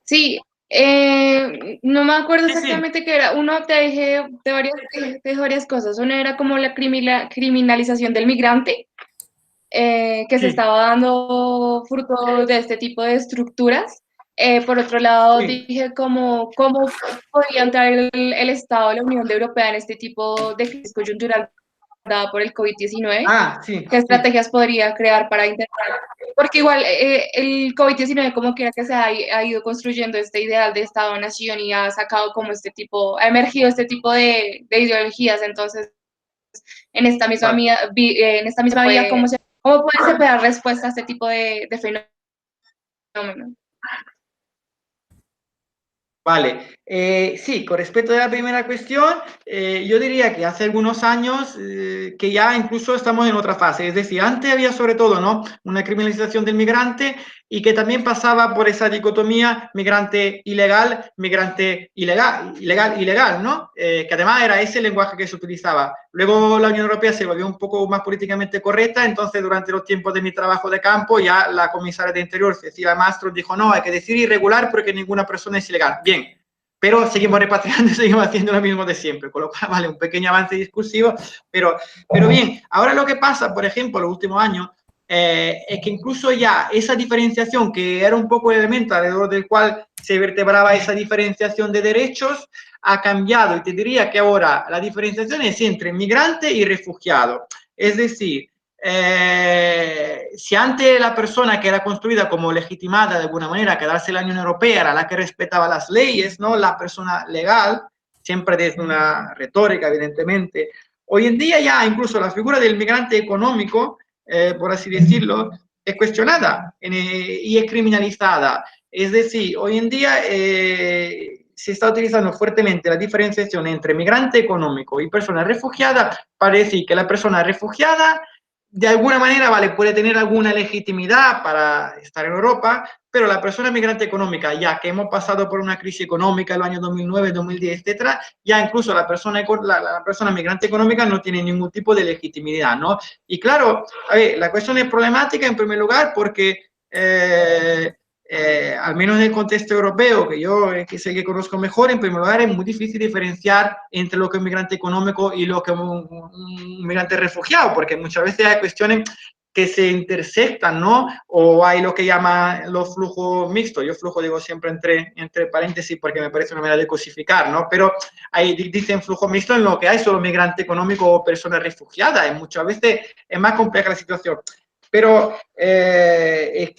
Sí, No me acuerdo Sí, sí. exactamente qué era. Uno te dije de varias cosas. Uno era como la criminalización del migrante, que se Sí, estaba dando fruto de este tipo de estructuras. Por otro lado, sí. dije cómo podría entrar el Estado de la Unión Europea en este tipo de crisis coyuntural dada por el COVID-19. Ah, sí, ¿Qué sí. estrategias podría crear para intentar? Porque igual el COVID-19, como quiera que se ha ido construyendo este ideal de Estado-Nación y ha sacado como ha emergido este tipo de ideologías. Entonces, Vale. en esta misma vía, ¿cómo puede ser dar respuesta a este tipo de fenómeno? Vale, sí, con respecto a la primera cuestión, yo diría que hace algunos años que ya incluso estamos en otra fase, es decir, antes había sobre todo, ¿no?, una criminalización del migrante y que también pasaba por esa dicotomía migrante ilegal, ilegal, ¿no? Que además era ese el lenguaje que se utilizaba. Luego la Unión Europea se volvió un poco más políticamente correcta, entonces durante los tiempos de mi trabajo de campo ya la comisaria de Interior, Cecilia Mastro, dijo no, hay que decir irregular porque ninguna persona es ilegal. Bien, pero seguimos repatriando y seguimos haciendo lo mismo de siempre, con lo cual, vale, un pequeño avance discursivo, pero bien, ahora lo que pasa, por ejemplo, los últimos años, es que incluso ya esa diferenciación, que era un poco el elemento alrededor del cual se vertebraba esa diferenciación de derechos, ha cambiado y te diría que ahora la diferenciación es entre migrante y refugiado. Es decir, si antes la persona que era construida como legitimada de alguna manera a quedarse en la Unión Europea era la que respetaba las leyes, ¿no?, la persona legal, siempre desde una retórica, evidentemente, hoy en día ya incluso la figura del migrante económico, por así decirlo, es cuestionada y es criminalizada. Es decir, hoy en día se está utilizando fuertemente la diferenciación entre migrante económico y persona refugiada para decir que la persona refugiada de alguna manera, vale, puede tener alguna legitimidad para estar en Europa, pero la persona migrante económica, ya que hemos pasado por una crisis económica en los años 2009, 2010, etcétera, ya incluso la persona migrante económica no tiene ningún tipo de legitimidad, ¿no? Y claro, a ver, la cuestión es problemática en primer lugar porque al menos en el contexto europeo, que yo que sé que conozco mejor, en primer lugar es muy difícil diferenciar entre lo que es un migrante económico y lo que es un migrante refugiado, porque muchas veces hay cuestiones que se intersectan, ¿no? O hay lo que llaman los flujos mixtos. Yo flujo digo siempre entre paréntesis porque me parece una manera de cosificar, ¿no? Pero ahí dicen flujo mixto en lo que hay solo migrante económico o persona refugiada. Y muchas veces es más compleja la situación. Pero es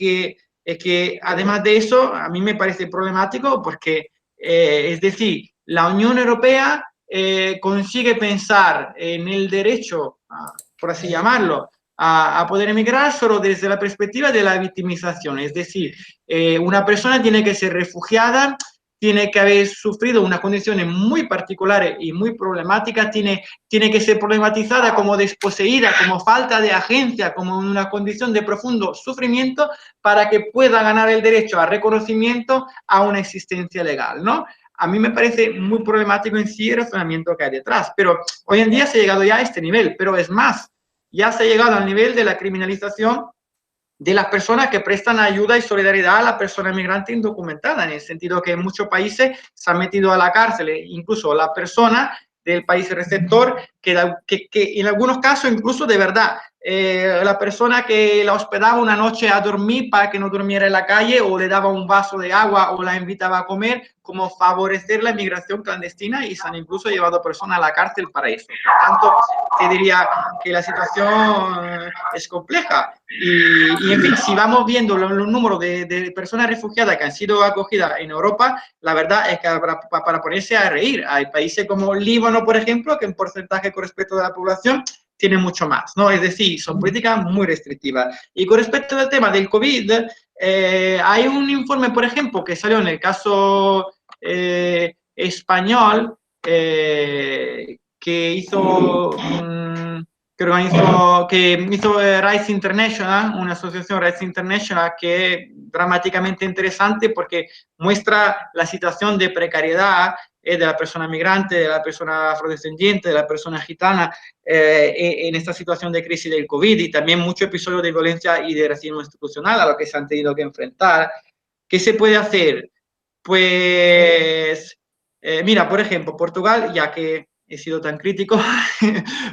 que además de eso, a mí me parece problemático porque, es decir, la Unión Europea consigue pensar en el derecho, por así llamarlo, a poder emigrar solo desde la perspectiva de la victimización. Es decir, una persona tiene que ser refugiada, tiene que haber sufrido unas condiciones muy particulares y muy problemáticas, tiene que ser problematizada como desposeída, como falta de agencia, como una condición de profundo sufrimiento para que pueda ganar el derecho a reconocimiento a una existencia legal, ¿no? A mí me parece muy problemático en sí el razonamiento que hay detrás, pero hoy en día se ha llegado ya a este nivel, pero es más, ya se ha llegado al nivel de la criminalización de las personas que prestan ayuda y solidaridad a la persona migrante indocumentada, en el sentido que en muchos países se han metido a la cárcel, incluso la persona del país receptor, que en algunos casos incluso de verdad, la persona que la hospedaba una noche a dormir para que no durmiera en la calle o le daba un vaso de agua o la invitaba a comer, como favorecer la inmigración clandestina y se han incluso llevado personas a la cárcel para eso. Por tanto, te diría que la situación es compleja y en fin, si vamos viendo los números de personas refugiadas que han sido acogidas en Europa, la verdad es que para ponerse a reír, hay países como Líbano, por ejemplo, que en porcentaje con respecto de la población tiene mucho más, ¿no? Es decir, son políticas muy restrictivas. Y con respecto al tema del COVID, hay un informe, por ejemplo, que salió en el caso español, que hizo que hizo Rights International, una asociación Rights International que es dramáticamente interesante porque muestra la situación de precariedad de la persona migrante, de la persona afrodescendiente, de la persona gitana en esta situación de crisis del COVID y también muchos episodios de violencia y de racismo institucional a lo que se han tenido que enfrentar. ¿Qué se puede hacer? Pues, mira, por ejemplo, Portugal, ya que he sido tan crítico,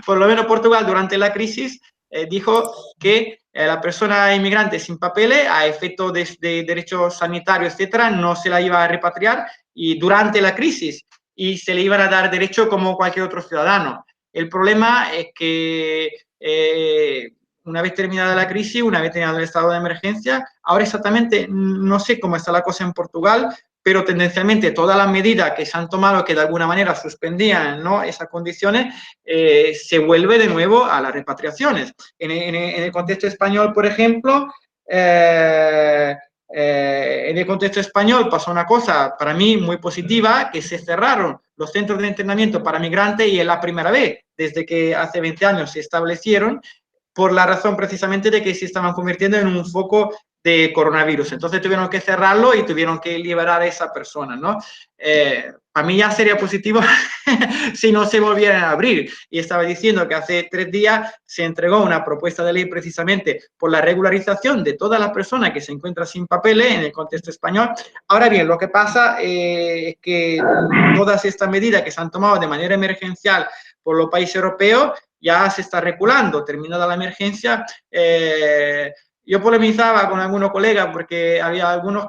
por lo menos Portugal durante la crisis dijo que la persona inmigrante sin papeles, a efecto de derechos sanitarios, etcétera, no se la iba a repatriar y durante la crisis y se le iban a dar derecho como cualquier otro ciudadano. El problema es que una vez terminada la crisis, una vez terminado el estado de emergencia, ahora exactamente no sé cómo está la cosa en Portugal, pero tendencialmente todas las medidas que se han tomado que de alguna manera suspendían, ¿no?, esas condiciones, se vuelve de nuevo a las repatriaciones. En el contexto español, por ejemplo, en el contexto español pasó una cosa para mí muy positiva, que se cerraron los centros de internamiento para migrantes y es la primera vez desde que hace 20 años se establecieron, por la razón precisamente de que se estaban convirtiendo en un foco de coronavirus. Entonces tuvieron que cerrarlo y tuvieron que liberar a esa persona, ¿no? Para mí ya sería positivo si no se volvieran a abrir. Y estaba diciendo que hace 3 días se entregó una propuesta de ley precisamente por la regularización de todas las personas que se encuentran sin papeles en el contexto español. Ahora bien, lo que pasa es que todas estas medidas que se han tomado de manera emergencial por los países europeos ya se está reculando. Terminada la emergencia, yo polemizaba con algunos colegas porque había algunos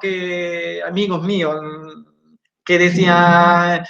amigos míos, que decían,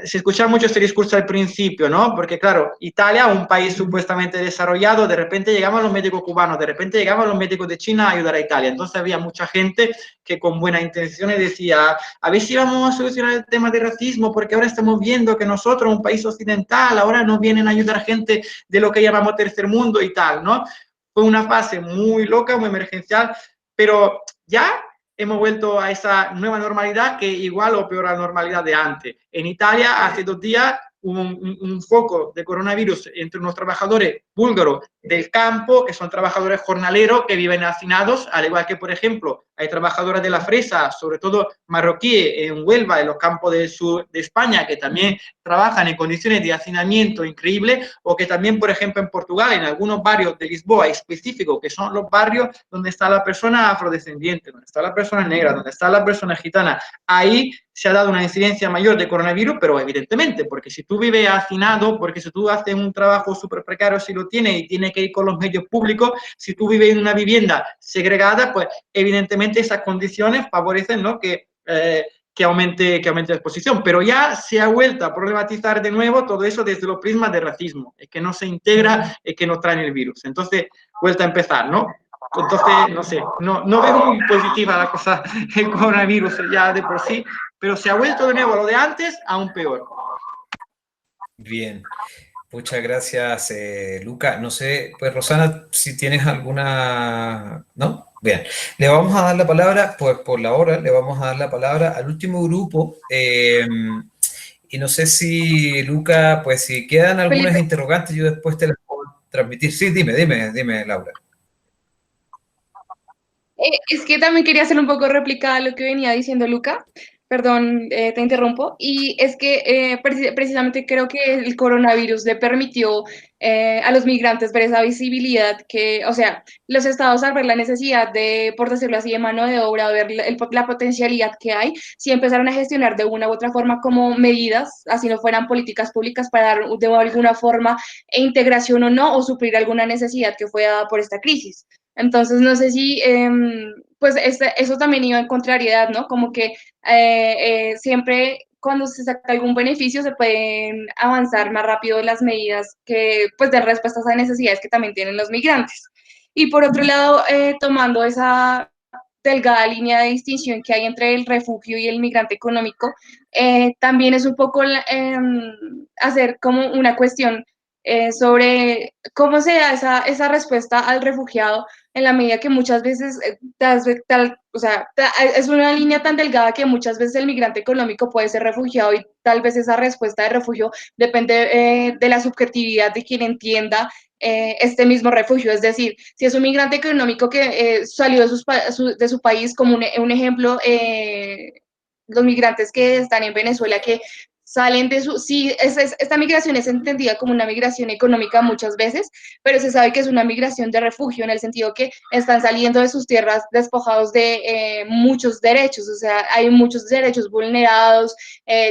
se escuchaba mucho este discurso al principio, ¿no? Porque claro, Italia, un país supuestamente desarrollado, de repente llegaban los médicos cubanos, de repente llegaban los médicos de China a ayudar a Italia. Entonces había mucha gente que con buenas intenciones decía, a ver si vamos a solucionar el tema de racismo, porque ahora estamos viendo que nosotros, un país occidental, ahora nos vienen a ayudar gente de lo que llamamos tercer mundo y tal, ¿no? Fue una fase muy loca, muy emergencial, pero ya hemos vuelto a esa nueva normalidad que igual o peor a la normalidad de antes. En Italia, hace 2 días, hubo un foco de coronavirus entre unos trabajadores búlgaros del campo, que son trabajadores jornaleros que viven hacinados, al igual que, por ejemplo, hay trabajadoras de la fresa, sobre todo marroquíes en Huelva, en los campos del sur de España, que también trabajan en condiciones de hacinamiento increíbles, o que también, por ejemplo, en Portugal, en algunos barrios de Lisboa específicos, que son los barrios donde está la persona afrodescendiente, donde está la persona negra, donde está la persona gitana, ahí se ha dado una incidencia mayor de coronavirus, pero evidentemente, porque si tú vives hacinado, porque si tú haces un trabajo súper precario, si lo tienes y tienes que ir con los medios públicos, si tú vives en una vivienda segregada, pues evidentemente esas condiciones favorecen, ¿no?, que aumente la exposición. Pero ya se ha vuelto a problematizar de nuevo todo eso desde los prismas de racismo, es que no se integra, es que no traen el virus. Entonces, vuelta a empezar, ¿no? Entonces, no sé, no veo muy positiva la cosa, el coronavirus ya de por sí, pero se ha vuelto de nuevo lo de antes, aún peor. Bien, muchas gracias, Luca. No sé, pues Rosana, si tienes alguna... ¿No? Bien, le vamos a dar la palabra, pues por la hora, le vamos a dar la palabra al último grupo. Y no sé si, Luca, pues si quedan algunas Felipe. interrogantes, yo después te las puedo transmitir. Sí, dime, Laura. Es que también quería hacer un poco réplica a lo que venía diciendo Luca. Perdón, te interrumpo. Y es que precisamente creo que el coronavirus le permitió a los migrantes ver esa visibilidad que, o sea, los estados al ver la necesidad de, por decirlo así, de mano de obra, ver la potencialidad que hay, sí empezaron a gestionar de una u otra forma como medidas, así no fueran políticas públicas, para dar de alguna forma integración o no, o suplir alguna necesidad que fue dada por esta crisis. Entonces, no sé si, pues, eso también iba en contrariedad, ¿no? Como que siempre cuando se saca algún beneficio se pueden avanzar más rápido las medidas que, pues, den respuestas a necesidades que también tienen los migrantes. Y por otro lado, tomando esa delgada línea de distinción que hay entre el refugio y el migrante económico, también es un poco hacer como una cuestión sobre cómo se da esa respuesta al refugiado en la medida que muchas veces, o sea, es una línea tan delgada que muchas veces el migrante económico puede ser refugiado y tal vez esa respuesta de refugio depende de la subjetividad de quien entienda este mismo refugio. Es decir, si es un migrante económico que salió de su país, como un ejemplo, los migrantes que están en Venezuela, que salen de su, sí, esta migración es entendida como una migración económica muchas veces, pero se sabe que es una migración de refugio, en el sentido que están saliendo de sus tierras despojados de muchos derechos, o sea, hay muchos derechos vulnerados,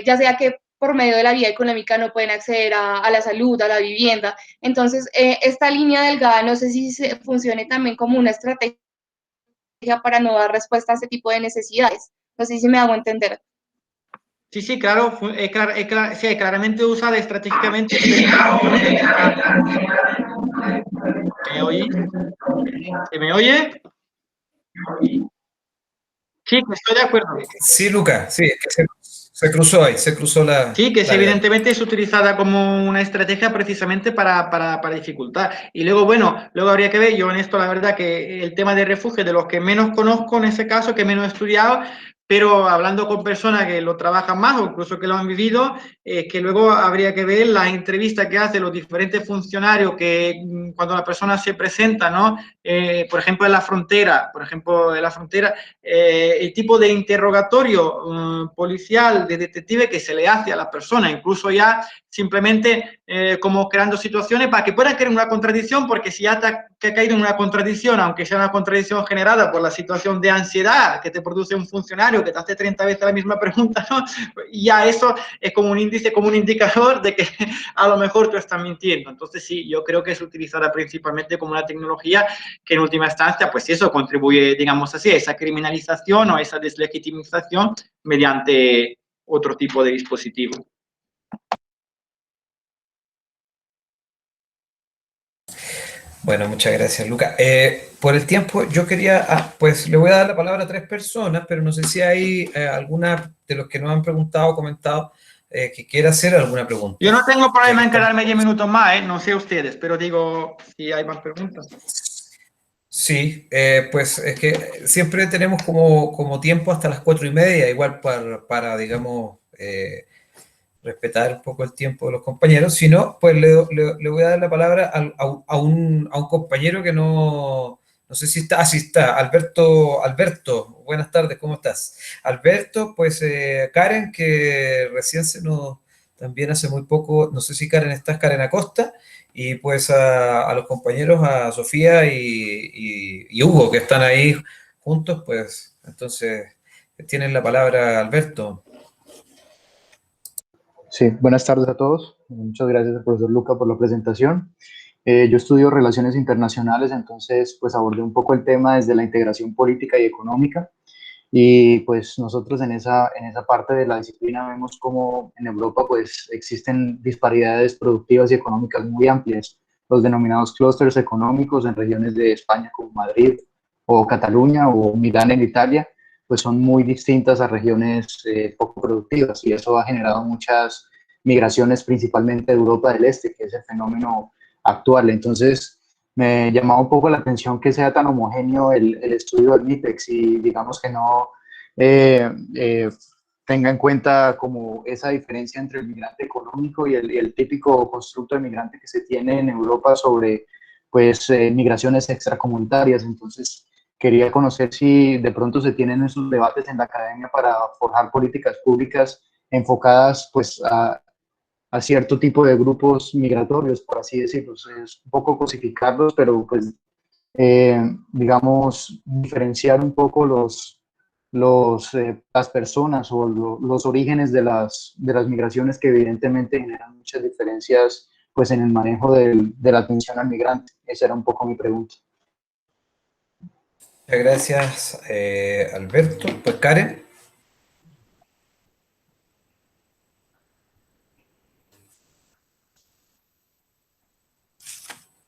ya sea que por medio de la vía económica no pueden acceder a la salud, a la vivienda. Entonces, esta línea delgada no sé si funcione también como una estrategia para no dar respuesta a este tipo de necesidades. No sé si me hago entender. Sí, sí, claro, sí, claramente usada estratégicamente. ¿Me oye? ¿Se me oye? Sí, estoy de acuerdo. Sí, Luca, sí, es que se cruzó ahí, se cruzó la... Sí, que la evidentemente es utilizada como una estrategia precisamente para dificultar. Y luego, bueno, luego habría que ver, yo en esto la verdad que el tema de refugio, de los que menos conozco en ese caso, que menos he estudiado, pero hablando con personas que lo trabajan más o incluso que lo han vivido, que luego habría que ver la entrevista que hacen los diferentes funcionarios que cuando la persona se presenta, ¿no? Por ejemplo, en la frontera, el tipo de interrogatorio policial, de detective que se le hace a la persona, incluso ya simplemente como creando situaciones para que puedan crear una contradicción, porque si ya te ha caído en una contradicción, aunque sea una contradicción generada por la situación de ansiedad que te produce un funcionario que te hace 30 veces la misma pregunta, ¿no? Y ya eso es como un índice, como un indicador de que a lo mejor tú estás mintiendo. Entonces sí, yo creo que es utilizada principalmente como una tecnología que en última instancia, pues eso contribuye, digamos así, a esa criminalización o a esa deslegitimización mediante otro tipo de dispositivo. Bueno, muchas gracias, Luca. Por el tiempo, yo quería, pues le voy a dar la palabra a 3 personas, pero no sé si hay alguna de los que nos han preguntado o comentado que quiera hacer alguna Yo pregunta. no tengo Ya problema que en estamos. quedarme 10 minutos más, ¿eh? No sé ustedes, pero digo si hay más preguntas. Sí, pues es que siempre tenemos como tiempo hasta las 4:30, igual digamos, respetar un poco el tiempo de los compañeros. Si no, pues le voy a dar la palabra a un compañero que no sé si está, sí está, Alberto, buenas tardes, ¿cómo estás? Alberto, pues Karen, que recién también hace muy poco, no sé si Karen estás, Karen Acosta, y pues a los compañeros, a Sofía y Hugo, que están ahí juntos, pues entonces tienen la palabra, Alberto. Sí, buenas tardes a todos. Muchas gracias al profesor Luca por la presentación. Yo estudio relaciones internacionales, entonces pues abordé un poco el tema desde la integración política y económica. Y pues nosotros en esa parte de la disciplina vemos cómo en Europa pues existen disparidades productivas y económicas muy amplias, los denominados clústeres económicos en regiones de España como Madrid o Cataluña o Milán en Italia, pues son muy distintas a regiones poco productivas, y eso ha generado muchas migraciones principalmente de Europa del Este, que es el fenómeno actual. Entonces, me llamaba un poco la atención que sea tan homogéneo el estudio del MIPEX, y digamos que no eh, eh, tenga en cuenta como esa diferencia entre el migrante económico y el típico constructo de migrante que se tiene en Europa sobre pues migraciones extracomunitarias. Entonces, quería conocer si de pronto se tienen esos debates en la academia para forjar políticas públicas enfocadas pues a cierto tipo de grupos migratorios, por así decirlo. Es un poco cosificarlos, pero pues digamos, diferenciar un poco las personas o los orígenes de las migraciones, que evidentemente generan muchas diferencias pues en el manejo de la atención al migrante. Esa era un poco mi pregunta. Muchas gracias, Alberto. Pues Karen.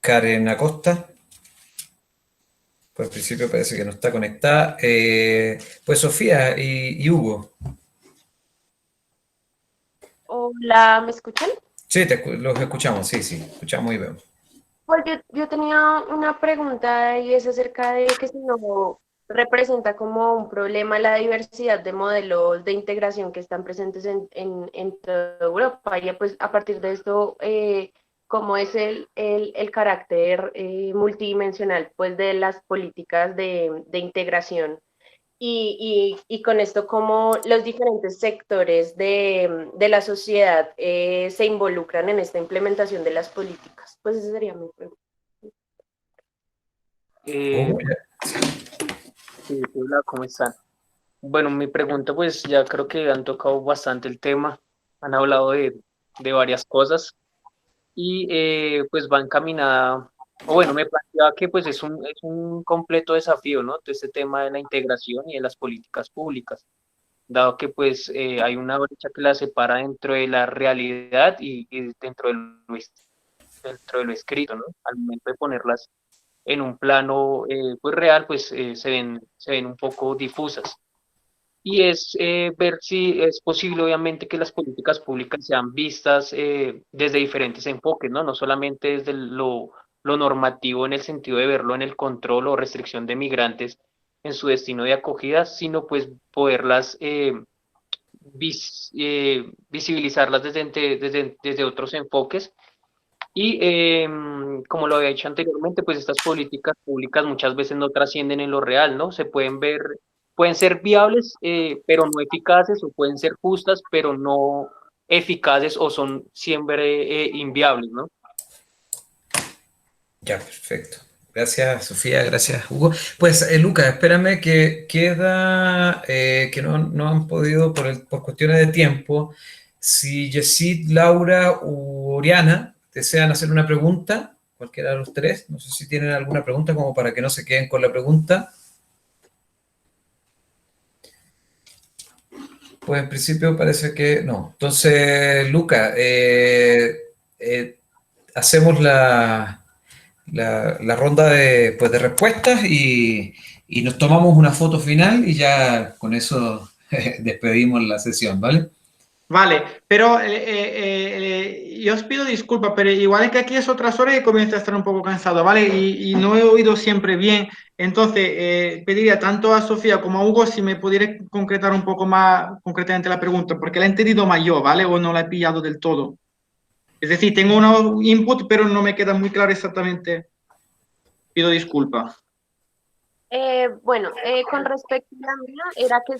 Karen Acosta. Por el principio parece que no está conectada. Pues Sofía y Hugo. Hola, ¿me escuchan? Sí, los escuchamos, sí, escuchamos y vemos. Pues yo tenía una pregunta y es acerca de que si no representa como un problema la diversidad de modelos de integración que están presentes en toda Europa. Y pues a partir de esto, ¿cómo es el carácter multidimensional pues de las políticas de integración? y con esto cómo los diferentes sectores de la sociedad se involucran en esta implementación de las políticas. Pues esa sería mi pregunta. Sí, hola, ¿cómo están? Bueno, mi pregunta, pues ya creo que han tocado bastante el tema, han hablado de varias cosas y pues va encaminada, o bueno, me planteaba que pues es un completo desafío, ¿no? Todo este tema de la integración y de las políticas públicas, dado que pues hay una brecha que la separa dentro de la realidad y dentro de lo escrito, ¿no? Al momento de ponerlas en un plano pues real, pues se ven un poco difusas. Y es ver si es posible, obviamente, que las políticas públicas sean vistas desde diferentes enfoques, ¿no? No solamente desde lo normativo en el sentido de verlo en el control o restricción de migrantes en su destino de acogida, sino pues poderlas visibilizarlas desde otros enfoques y como lo había dicho anteriormente, pues estas políticas públicas muchas veces no trascienden en lo real, ¿no? Se pueden ver, pueden ser viables, pero no eficaces, o pueden ser justas, pero no eficaces, o son siempre inviables, ¿no? Ya, perfecto. Gracias, Sofía, gracias, Hugo. Pues, Lucas, espérame que queda, que no han podido por cuestiones de tiempo. Si Yesid, Laura u Oriana desean hacer una pregunta, cualquiera de los tres, no sé si tienen alguna pregunta como para que no se queden con la pregunta. Pues en principio parece que no. Entonces, Lucas, hacemos la ronda de respuestas y nos tomamos una foto final y ya con eso despedimos la sesión, ¿vale? Vale, pero yo os pido disculpas, pero igual es que aquí es otras horas y comienzo a estar un poco cansado, ¿vale? Y no he oído siempre bien. Entonces, pediría tanto a Sofía como a Hugo si me pudiera concretar un poco más concretamente la pregunta, porque la he entendido más yo, ¿vale? O no la he pillado del todo. Es decir, tengo un input, pero no me queda muy claro exactamente. Pido disculpas. Bueno, con respecto a la mía, era que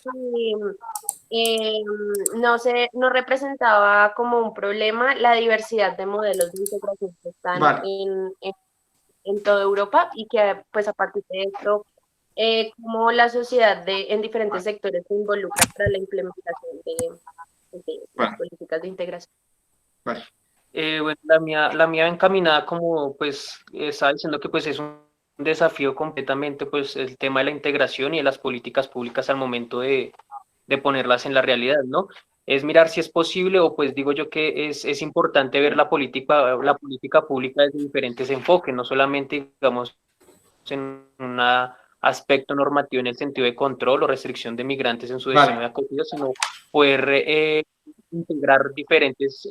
no representaba como un problema la diversidad de modelos de integración que están Vale. en toda Europa y que pues a partir de esto, como la sociedad en diferentes sectores se involucra para la implementación de las políticas de integración. Vale. Bueno, la mía encaminada como pues estaba diciendo que pues es un desafío completamente pues el tema de la integración y de las políticas públicas al momento de ponerlas en la realidad, ¿no? Es mirar si es posible o pues digo yo que es importante ver la política pública desde diferentes enfoques, no solamente digamos en un aspecto normativo en el sentido de control o restricción de migrantes en su destino de acogida, sino poder integrar diferentes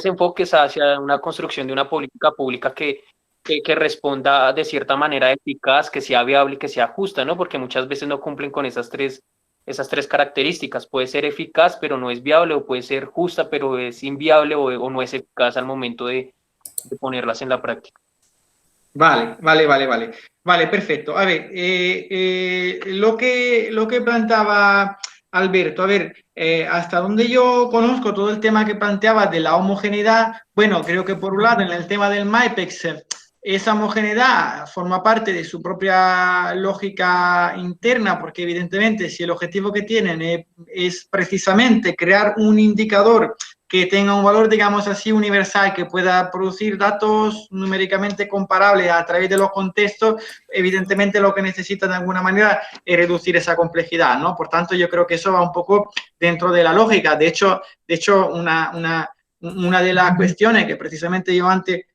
enfoques hacia una construcción de una política pública que responda de cierta manera eficaz, que sea viable y que sea justa, ¿no? Porque muchas veces no cumplen con esas tres características. Puede ser eficaz, pero no es viable, o puede ser justa, pero es inviable o no es eficaz al momento de ponerlas en la práctica. Vale, perfecto. A ver, lo que planteaba Alberto, a ver, hasta donde yo conozco todo el tema que planteaba de la homogeneidad, bueno, creo que por un lado en el tema del MyPEX, esa homogeneidad forma parte de su propia lógica interna, porque evidentemente si el objetivo que tienen es precisamente crear un indicador que tenga un valor, digamos así, universal, que pueda producir datos numéricamente comparables a través de los contextos, evidentemente lo que necesita de alguna manera es reducir esa complejidad, ¿no? Por tanto, yo creo que eso va un poco dentro de la lógica. De hecho una de las cuestiones que precisamente yo antes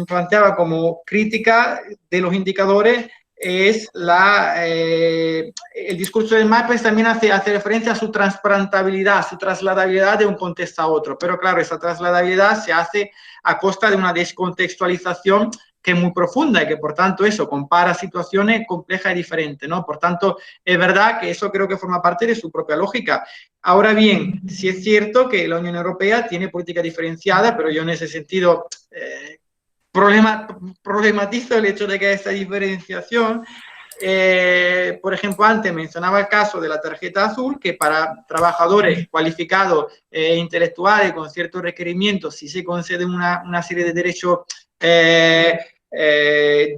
planteaba como crítica de los indicadores es el discurso del MyPEX también hace referencia a su transparentabilidad, su trasladabilidad de un contexto a otro, pero claro, esa trasladabilidad se hace a costa de una descontextualización que es muy profunda y que por tanto eso compara situaciones complejas y diferentes, ¿no? Por tanto, es verdad que eso creo que forma parte de su propia lógica. Ahora bien, sí es cierto que la Unión Europea tiene política diferenciada, pero yo en ese sentido problematizo el hecho de que esta diferenciación por ejemplo, antes mencionaba el caso de la tarjeta azul, que para trabajadores cualificados intelectuales con ciertos requerimientos, si se concede una serie de derechos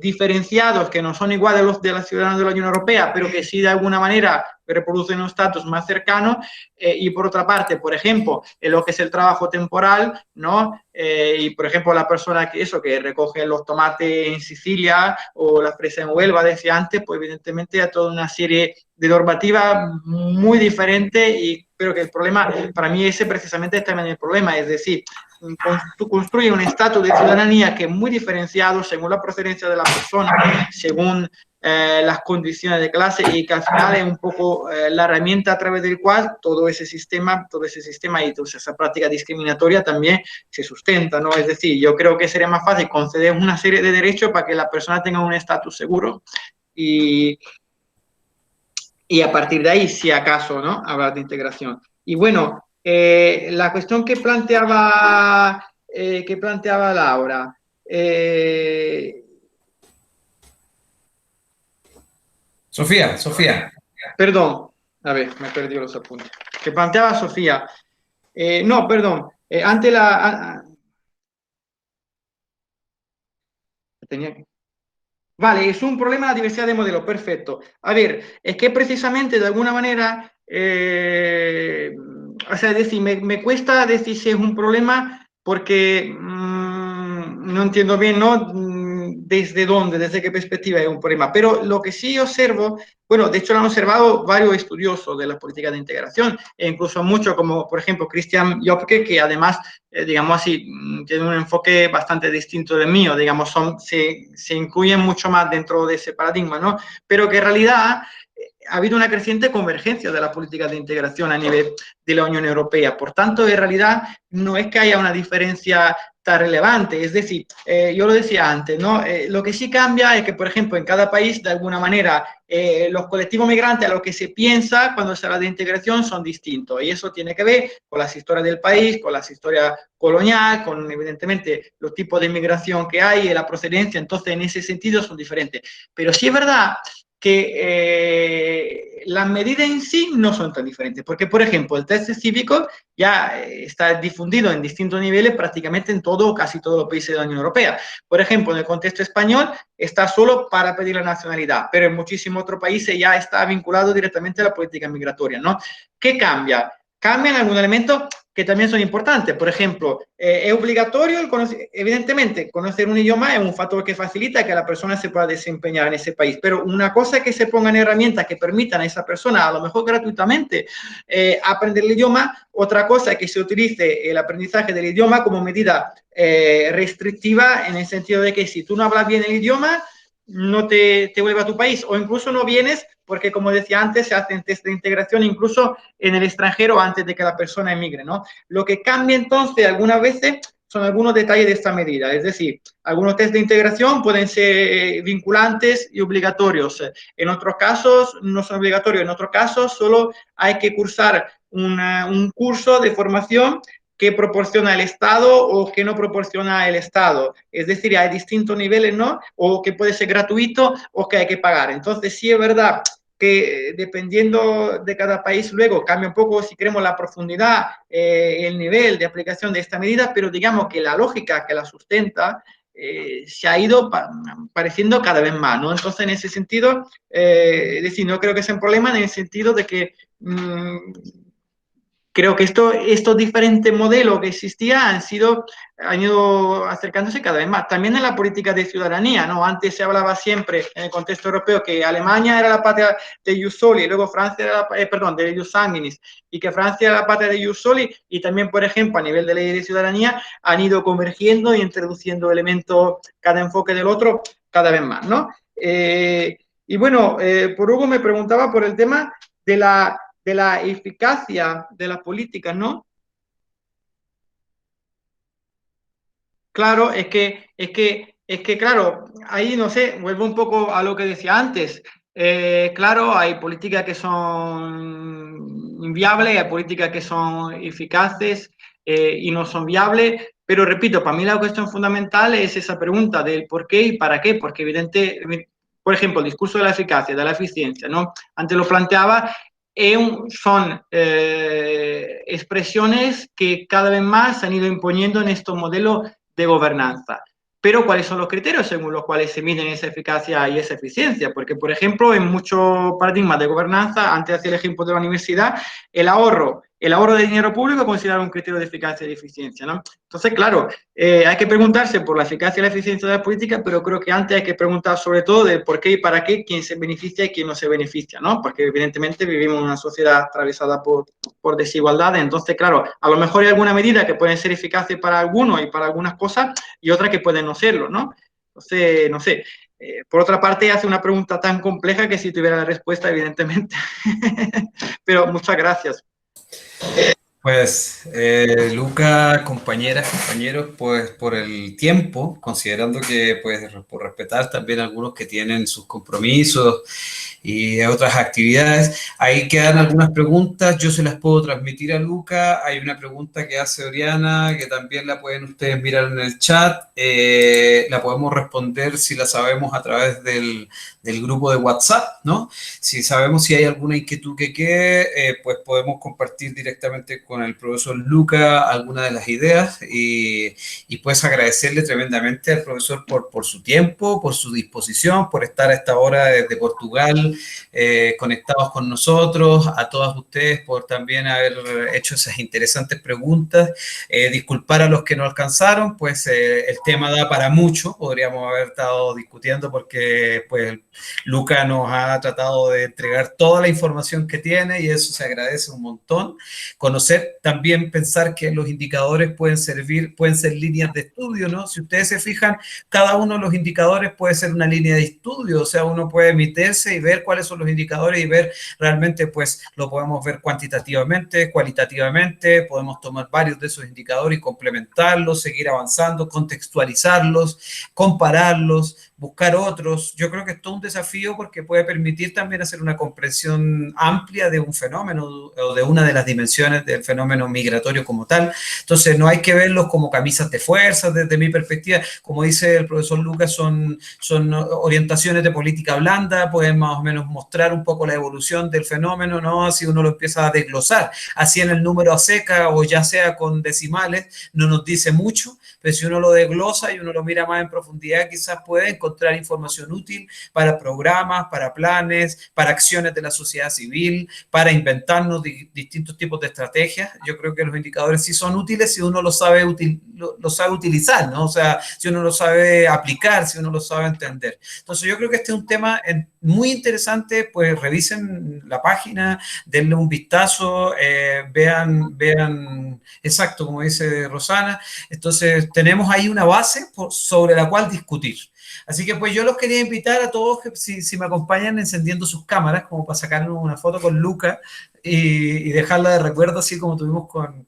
diferenciados que no son iguales a los de los ciudadanos de la Unión Europea, pero que sí de alguna manera reproducen un estatus más cercano, y por otra parte, por ejemplo, en lo que es el trabajo temporal, ¿no? Y por ejemplo, la persona que recoge los tomates en Sicilia o la fresa en Huelva, decía antes, pues evidentemente hay toda una serie de normativas muy diferentes, pero que el problema, para mí ese precisamente es también el problema, es decir, tú construyes un estatus de ciudadanía que es muy diferenciado según la procedencia de la persona, según las condiciones de clase, y que al final es un poco la herramienta a través del cual todo ese sistema y toda esa práctica discriminatoria también se sustenta, ¿no? Es decir, yo creo que sería más fácil conceder una serie de derechos para que la persona tenga un estatus seguro y a partir de ahí, si acaso, ¿no?, hablar de integración. Y bueno, la cuestión que planteaba Laura, Sofía. Perdón, a ver, me he perdido los apuntes. Que planteaba Sofía. No, perdón. Ante la... tenía que... Vale, es un problema la diversidad de modelos, perfecto. A ver, es que precisamente de alguna manera, o sea, es decir, me cuesta decir si es un problema porque no entiendo bien, ¿no? Desde dónde, desde qué perspectiva es un problema. Pero lo que sí observo, bueno, de hecho lo han observado varios estudiosos de la política de integración, e incluso muchos como, por ejemplo, Christian Jopke, que además, digamos así, tiene un enfoque bastante distinto del mío, digamos, se incluyen mucho más dentro de ese paradigma, ¿no? Pero que en realidad ha habido una creciente convergencia de la política de integración a nivel de la Unión Europea. Por tanto, en realidad, no es que haya una diferencia tan relevante. Es decir, yo lo decía antes, ¿no? Lo que sí cambia es que, por ejemplo, en cada país, de alguna manera, los colectivos migrantes a los que se piensa cuando se habla de integración son distintos. Y eso tiene que ver con las historias del país, con las historias colonial, con evidentemente los tipos de inmigración que hay y la procedencia. Entonces, en ese sentido son diferentes. Pero sí es verdad que las medidas en sí no son tan diferentes, porque, por ejemplo, el test cívico ya está difundido en distintos niveles prácticamente en casi todos los países de la Unión Europea. Por ejemplo, en el contexto español está solo para pedir la nacionalidad, pero en muchísimos otros países ya está vinculado directamente a la política migratoria, ¿no? ¿Qué cambia? Cambian algunos elementos que también son importantes. Por ejemplo, es obligatorio, evidentemente, conocer un idioma es un factor que facilita que la persona se pueda desempeñar en ese país, pero una cosa es que se pongan herramientas que permitan a esa persona, a lo mejor gratuitamente, aprender el idioma. Otra cosa es que se utilice el aprendizaje del idioma como medida restrictiva, en el sentido de que si tú no hablas bien el idioma, no te vuelves a tu país, o incluso no vienes porque, como decía antes, se hacen test de integración incluso en el extranjero antes de que la persona emigre, ¿no? Lo que cambia entonces algunas veces son algunos detalles de esta medida, es decir, algunos test de integración pueden ser vinculantes y obligatorios, en otros casos no son obligatorios, en otros casos solo hay que cursar un curso de formación que proporciona el Estado o que no proporciona el Estado. Es decir, hay distintos niveles, ¿no? O que puede ser gratuito o que hay que pagar. Entonces, sí es verdad que dependiendo de cada país luego cambia un poco, si queremos, la profundidad, el nivel de aplicación de esta medida, pero digamos que la lógica que la sustenta se ha ido pareciendo cada vez más, ¿no? Entonces, en ese sentido, es decir, no creo que sea un problema en el sentido de que creo que estos diferentes modelos que existían han ido acercándose cada vez más. También en la política de ciudadanía, ¿no? Antes se hablaba siempre en el contexto europeo que Alemania era la patria de Ius Soli, y luego Francia era de Ius Sanguinis, y que Francia era la patria de Ius Soli, y también, por ejemplo, a nivel de ley de ciudadanía, han ido convergiendo y introduciendo elementos, cada enfoque del otro, cada vez más, ¿no? Y bueno, por Hugo me preguntaba por el tema de la eficacia de las políticas, ¿no? Claro, es que, claro, ahí, no sé, vuelvo un poco a lo que decía antes. Claro, hay políticas que son inviables, hay políticas que son eficaces y no son viables, pero repito, para mí la cuestión fundamental es esa pregunta del por qué y para qué, porque por ejemplo, el discurso de la eficacia, de la eficiencia, ¿no? Antes lo planteaba, son expresiones que cada vez más se han ido imponiendo en estos modelos de gobernanza. Pero ¿cuáles son los criterios según los cuales se miden esa eficacia y esa eficiencia? Porque, por ejemplo, en muchos paradigmas de gobernanza, antes hacía el ejemplo de la universidad, el ahorro de dinero público es considerado un criterio de eficacia y de eficiencia, ¿no? Entonces, claro, hay que preguntarse por la eficacia y la eficiencia de la política, pero creo que antes hay que preguntar sobre todo de por qué y para qué, quién se beneficia y quién no se beneficia, ¿no? Porque evidentemente vivimos en una sociedad atravesada por desigualdades, entonces, claro, a lo mejor hay alguna medida que pueden ser eficaces para algunos y para algunas cosas y otras que pueden no serlo, ¿no? Entonces, no sé. Por otra parte, hace una pregunta tan compleja que si tuviera la respuesta, evidentemente. Pero muchas gracias. Pues, Luca, compañeras, compañeros, pues por el tiempo, considerando que, pues, por respetar también a algunos que tienen sus compromisos y otras actividades, ahí quedan algunas preguntas, yo se las puedo transmitir a Luca. Hay una pregunta que hace Oriana, que también la pueden ustedes mirar en el chat, la podemos responder si la sabemos a través del grupo de WhatsApp, ¿no? Si sabemos si hay alguna inquietud que quede, pues podemos compartir directamente con el profesor Luca alguna de las ideas y pues agradecerle tremendamente al profesor por su tiempo, por su disposición, por estar a esta hora desde Portugal conectados con nosotros, a todas ustedes por también haber hecho esas interesantes preguntas, disculpar a los que no alcanzaron, pues el tema da para mucho, podríamos haber estado discutiendo porque pues Luca nos ha tratado de entregar toda la información que tiene y eso se agradece un montón. Conocer, también pensar que los indicadores pueden ser líneas de estudio, ¿no? Si ustedes se fijan, cada uno de los indicadores puede ser una línea de estudio, o sea, uno puede emitirse y ver cuáles son los indicadores y ver realmente, pues, lo podemos ver cuantitativamente, cualitativamente, podemos tomar varios de esos indicadores y complementarlos, seguir avanzando, contextualizarlos, compararlos, buscar otros. Yo creo que es todo un desafío porque puede permitir también hacer una comprensión amplia de un fenómeno o de una de las dimensiones del fenómeno migratorio como tal. Entonces, no hay que verlos como camisas de fuerza desde mi perspectiva. Como dice el profesor Lucas, son orientaciones de política blanda, pueden más o menos mostrar un poco la evolución del fenómeno, ¿no? Si uno lo empieza a desglosar, así en el número a seca o ya sea con decimales, no nos dice mucho, pero si uno lo desglosa y uno lo mira más en profundidad, quizás puede encontrar información útil para programas, para planes, para acciones de la sociedad civil, para inventarnos distintos tipos de estrategias. Yo creo que los indicadores sí son útiles si uno lo sabe utilizar, ¿no? O sea, si uno lo sabe aplicar, si uno lo sabe entender. Entonces, yo creo que este es un tema muy interesante, pues revisen la página, denle un vistazo, vean exacto, como dice Rosana. Entonces, tenemos ahí una base sobre la cual discutir. Así que pues yo los quería invitar a todos que si me acompañan encendiendo sus cámaras, como para sacarnos una foto con Luca y dejarla de recuerdo, así como tuvimos con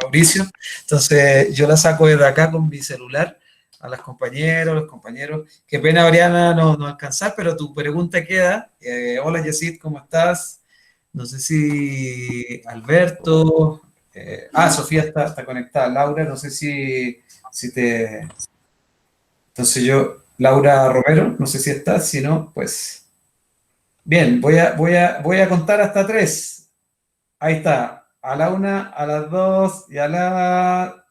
Mauricio. Entonces yo la saco desde acá con mi celular a los compañeros. Qué pena, Oriana, no alcanzar, pero tu pregunta queda. Hola, Yesid, ¿cómo estás? No sé si Alberto... Sofía está conectada. Laura, no sé si te... Entonces Laura Romero, no sé si está, si no, pues... Bien, voy a contar hasta 3. Ahí está, a la 1, a las 2 y a la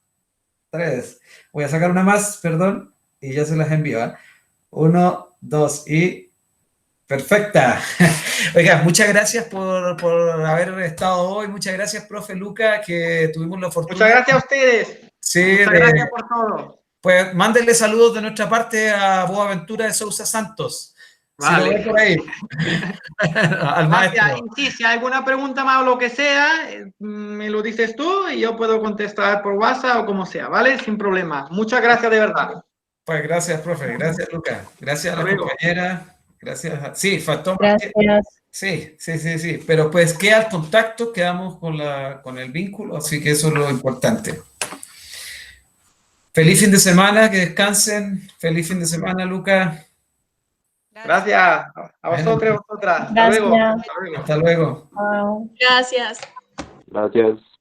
3. Voy a sacar una más, perdón, y ya se las envío. 1, 2 y... Perfecta. Oiga, muchas gracias por haber estado hoy. Muchas gracias, profe Luca, que tuvimos la fortuna. Muchas gracias a ustedes. Sí, muchas gracias por todo. Pues mándenle saludos de nuestra parte a Boaventura de Sousa Santos. Vale. Si lo ve por ahí. Al maestro. Sí, si hay alguna pregunta más o lo que sea, me lo dices tú y yo puedo contestar por WhatsApp o como sea, ¿vale? Sin problema. Muchas gracias de verdad. Pues gracias, profe. Gracias, Luca. Gracias a la compañera. Gracias. Sí, faltó. Gracias. Sí. Pero pues queda el contacto, quedamos con el vínculo, así que eso es lo importante. Feliz fin de semana, que descansen. Feliz fin de semana, Luca. Gracias. A vosotros y a vosotras. Gracias. Hasta luego. Hasta luego. Wow. Gracias. Gracias.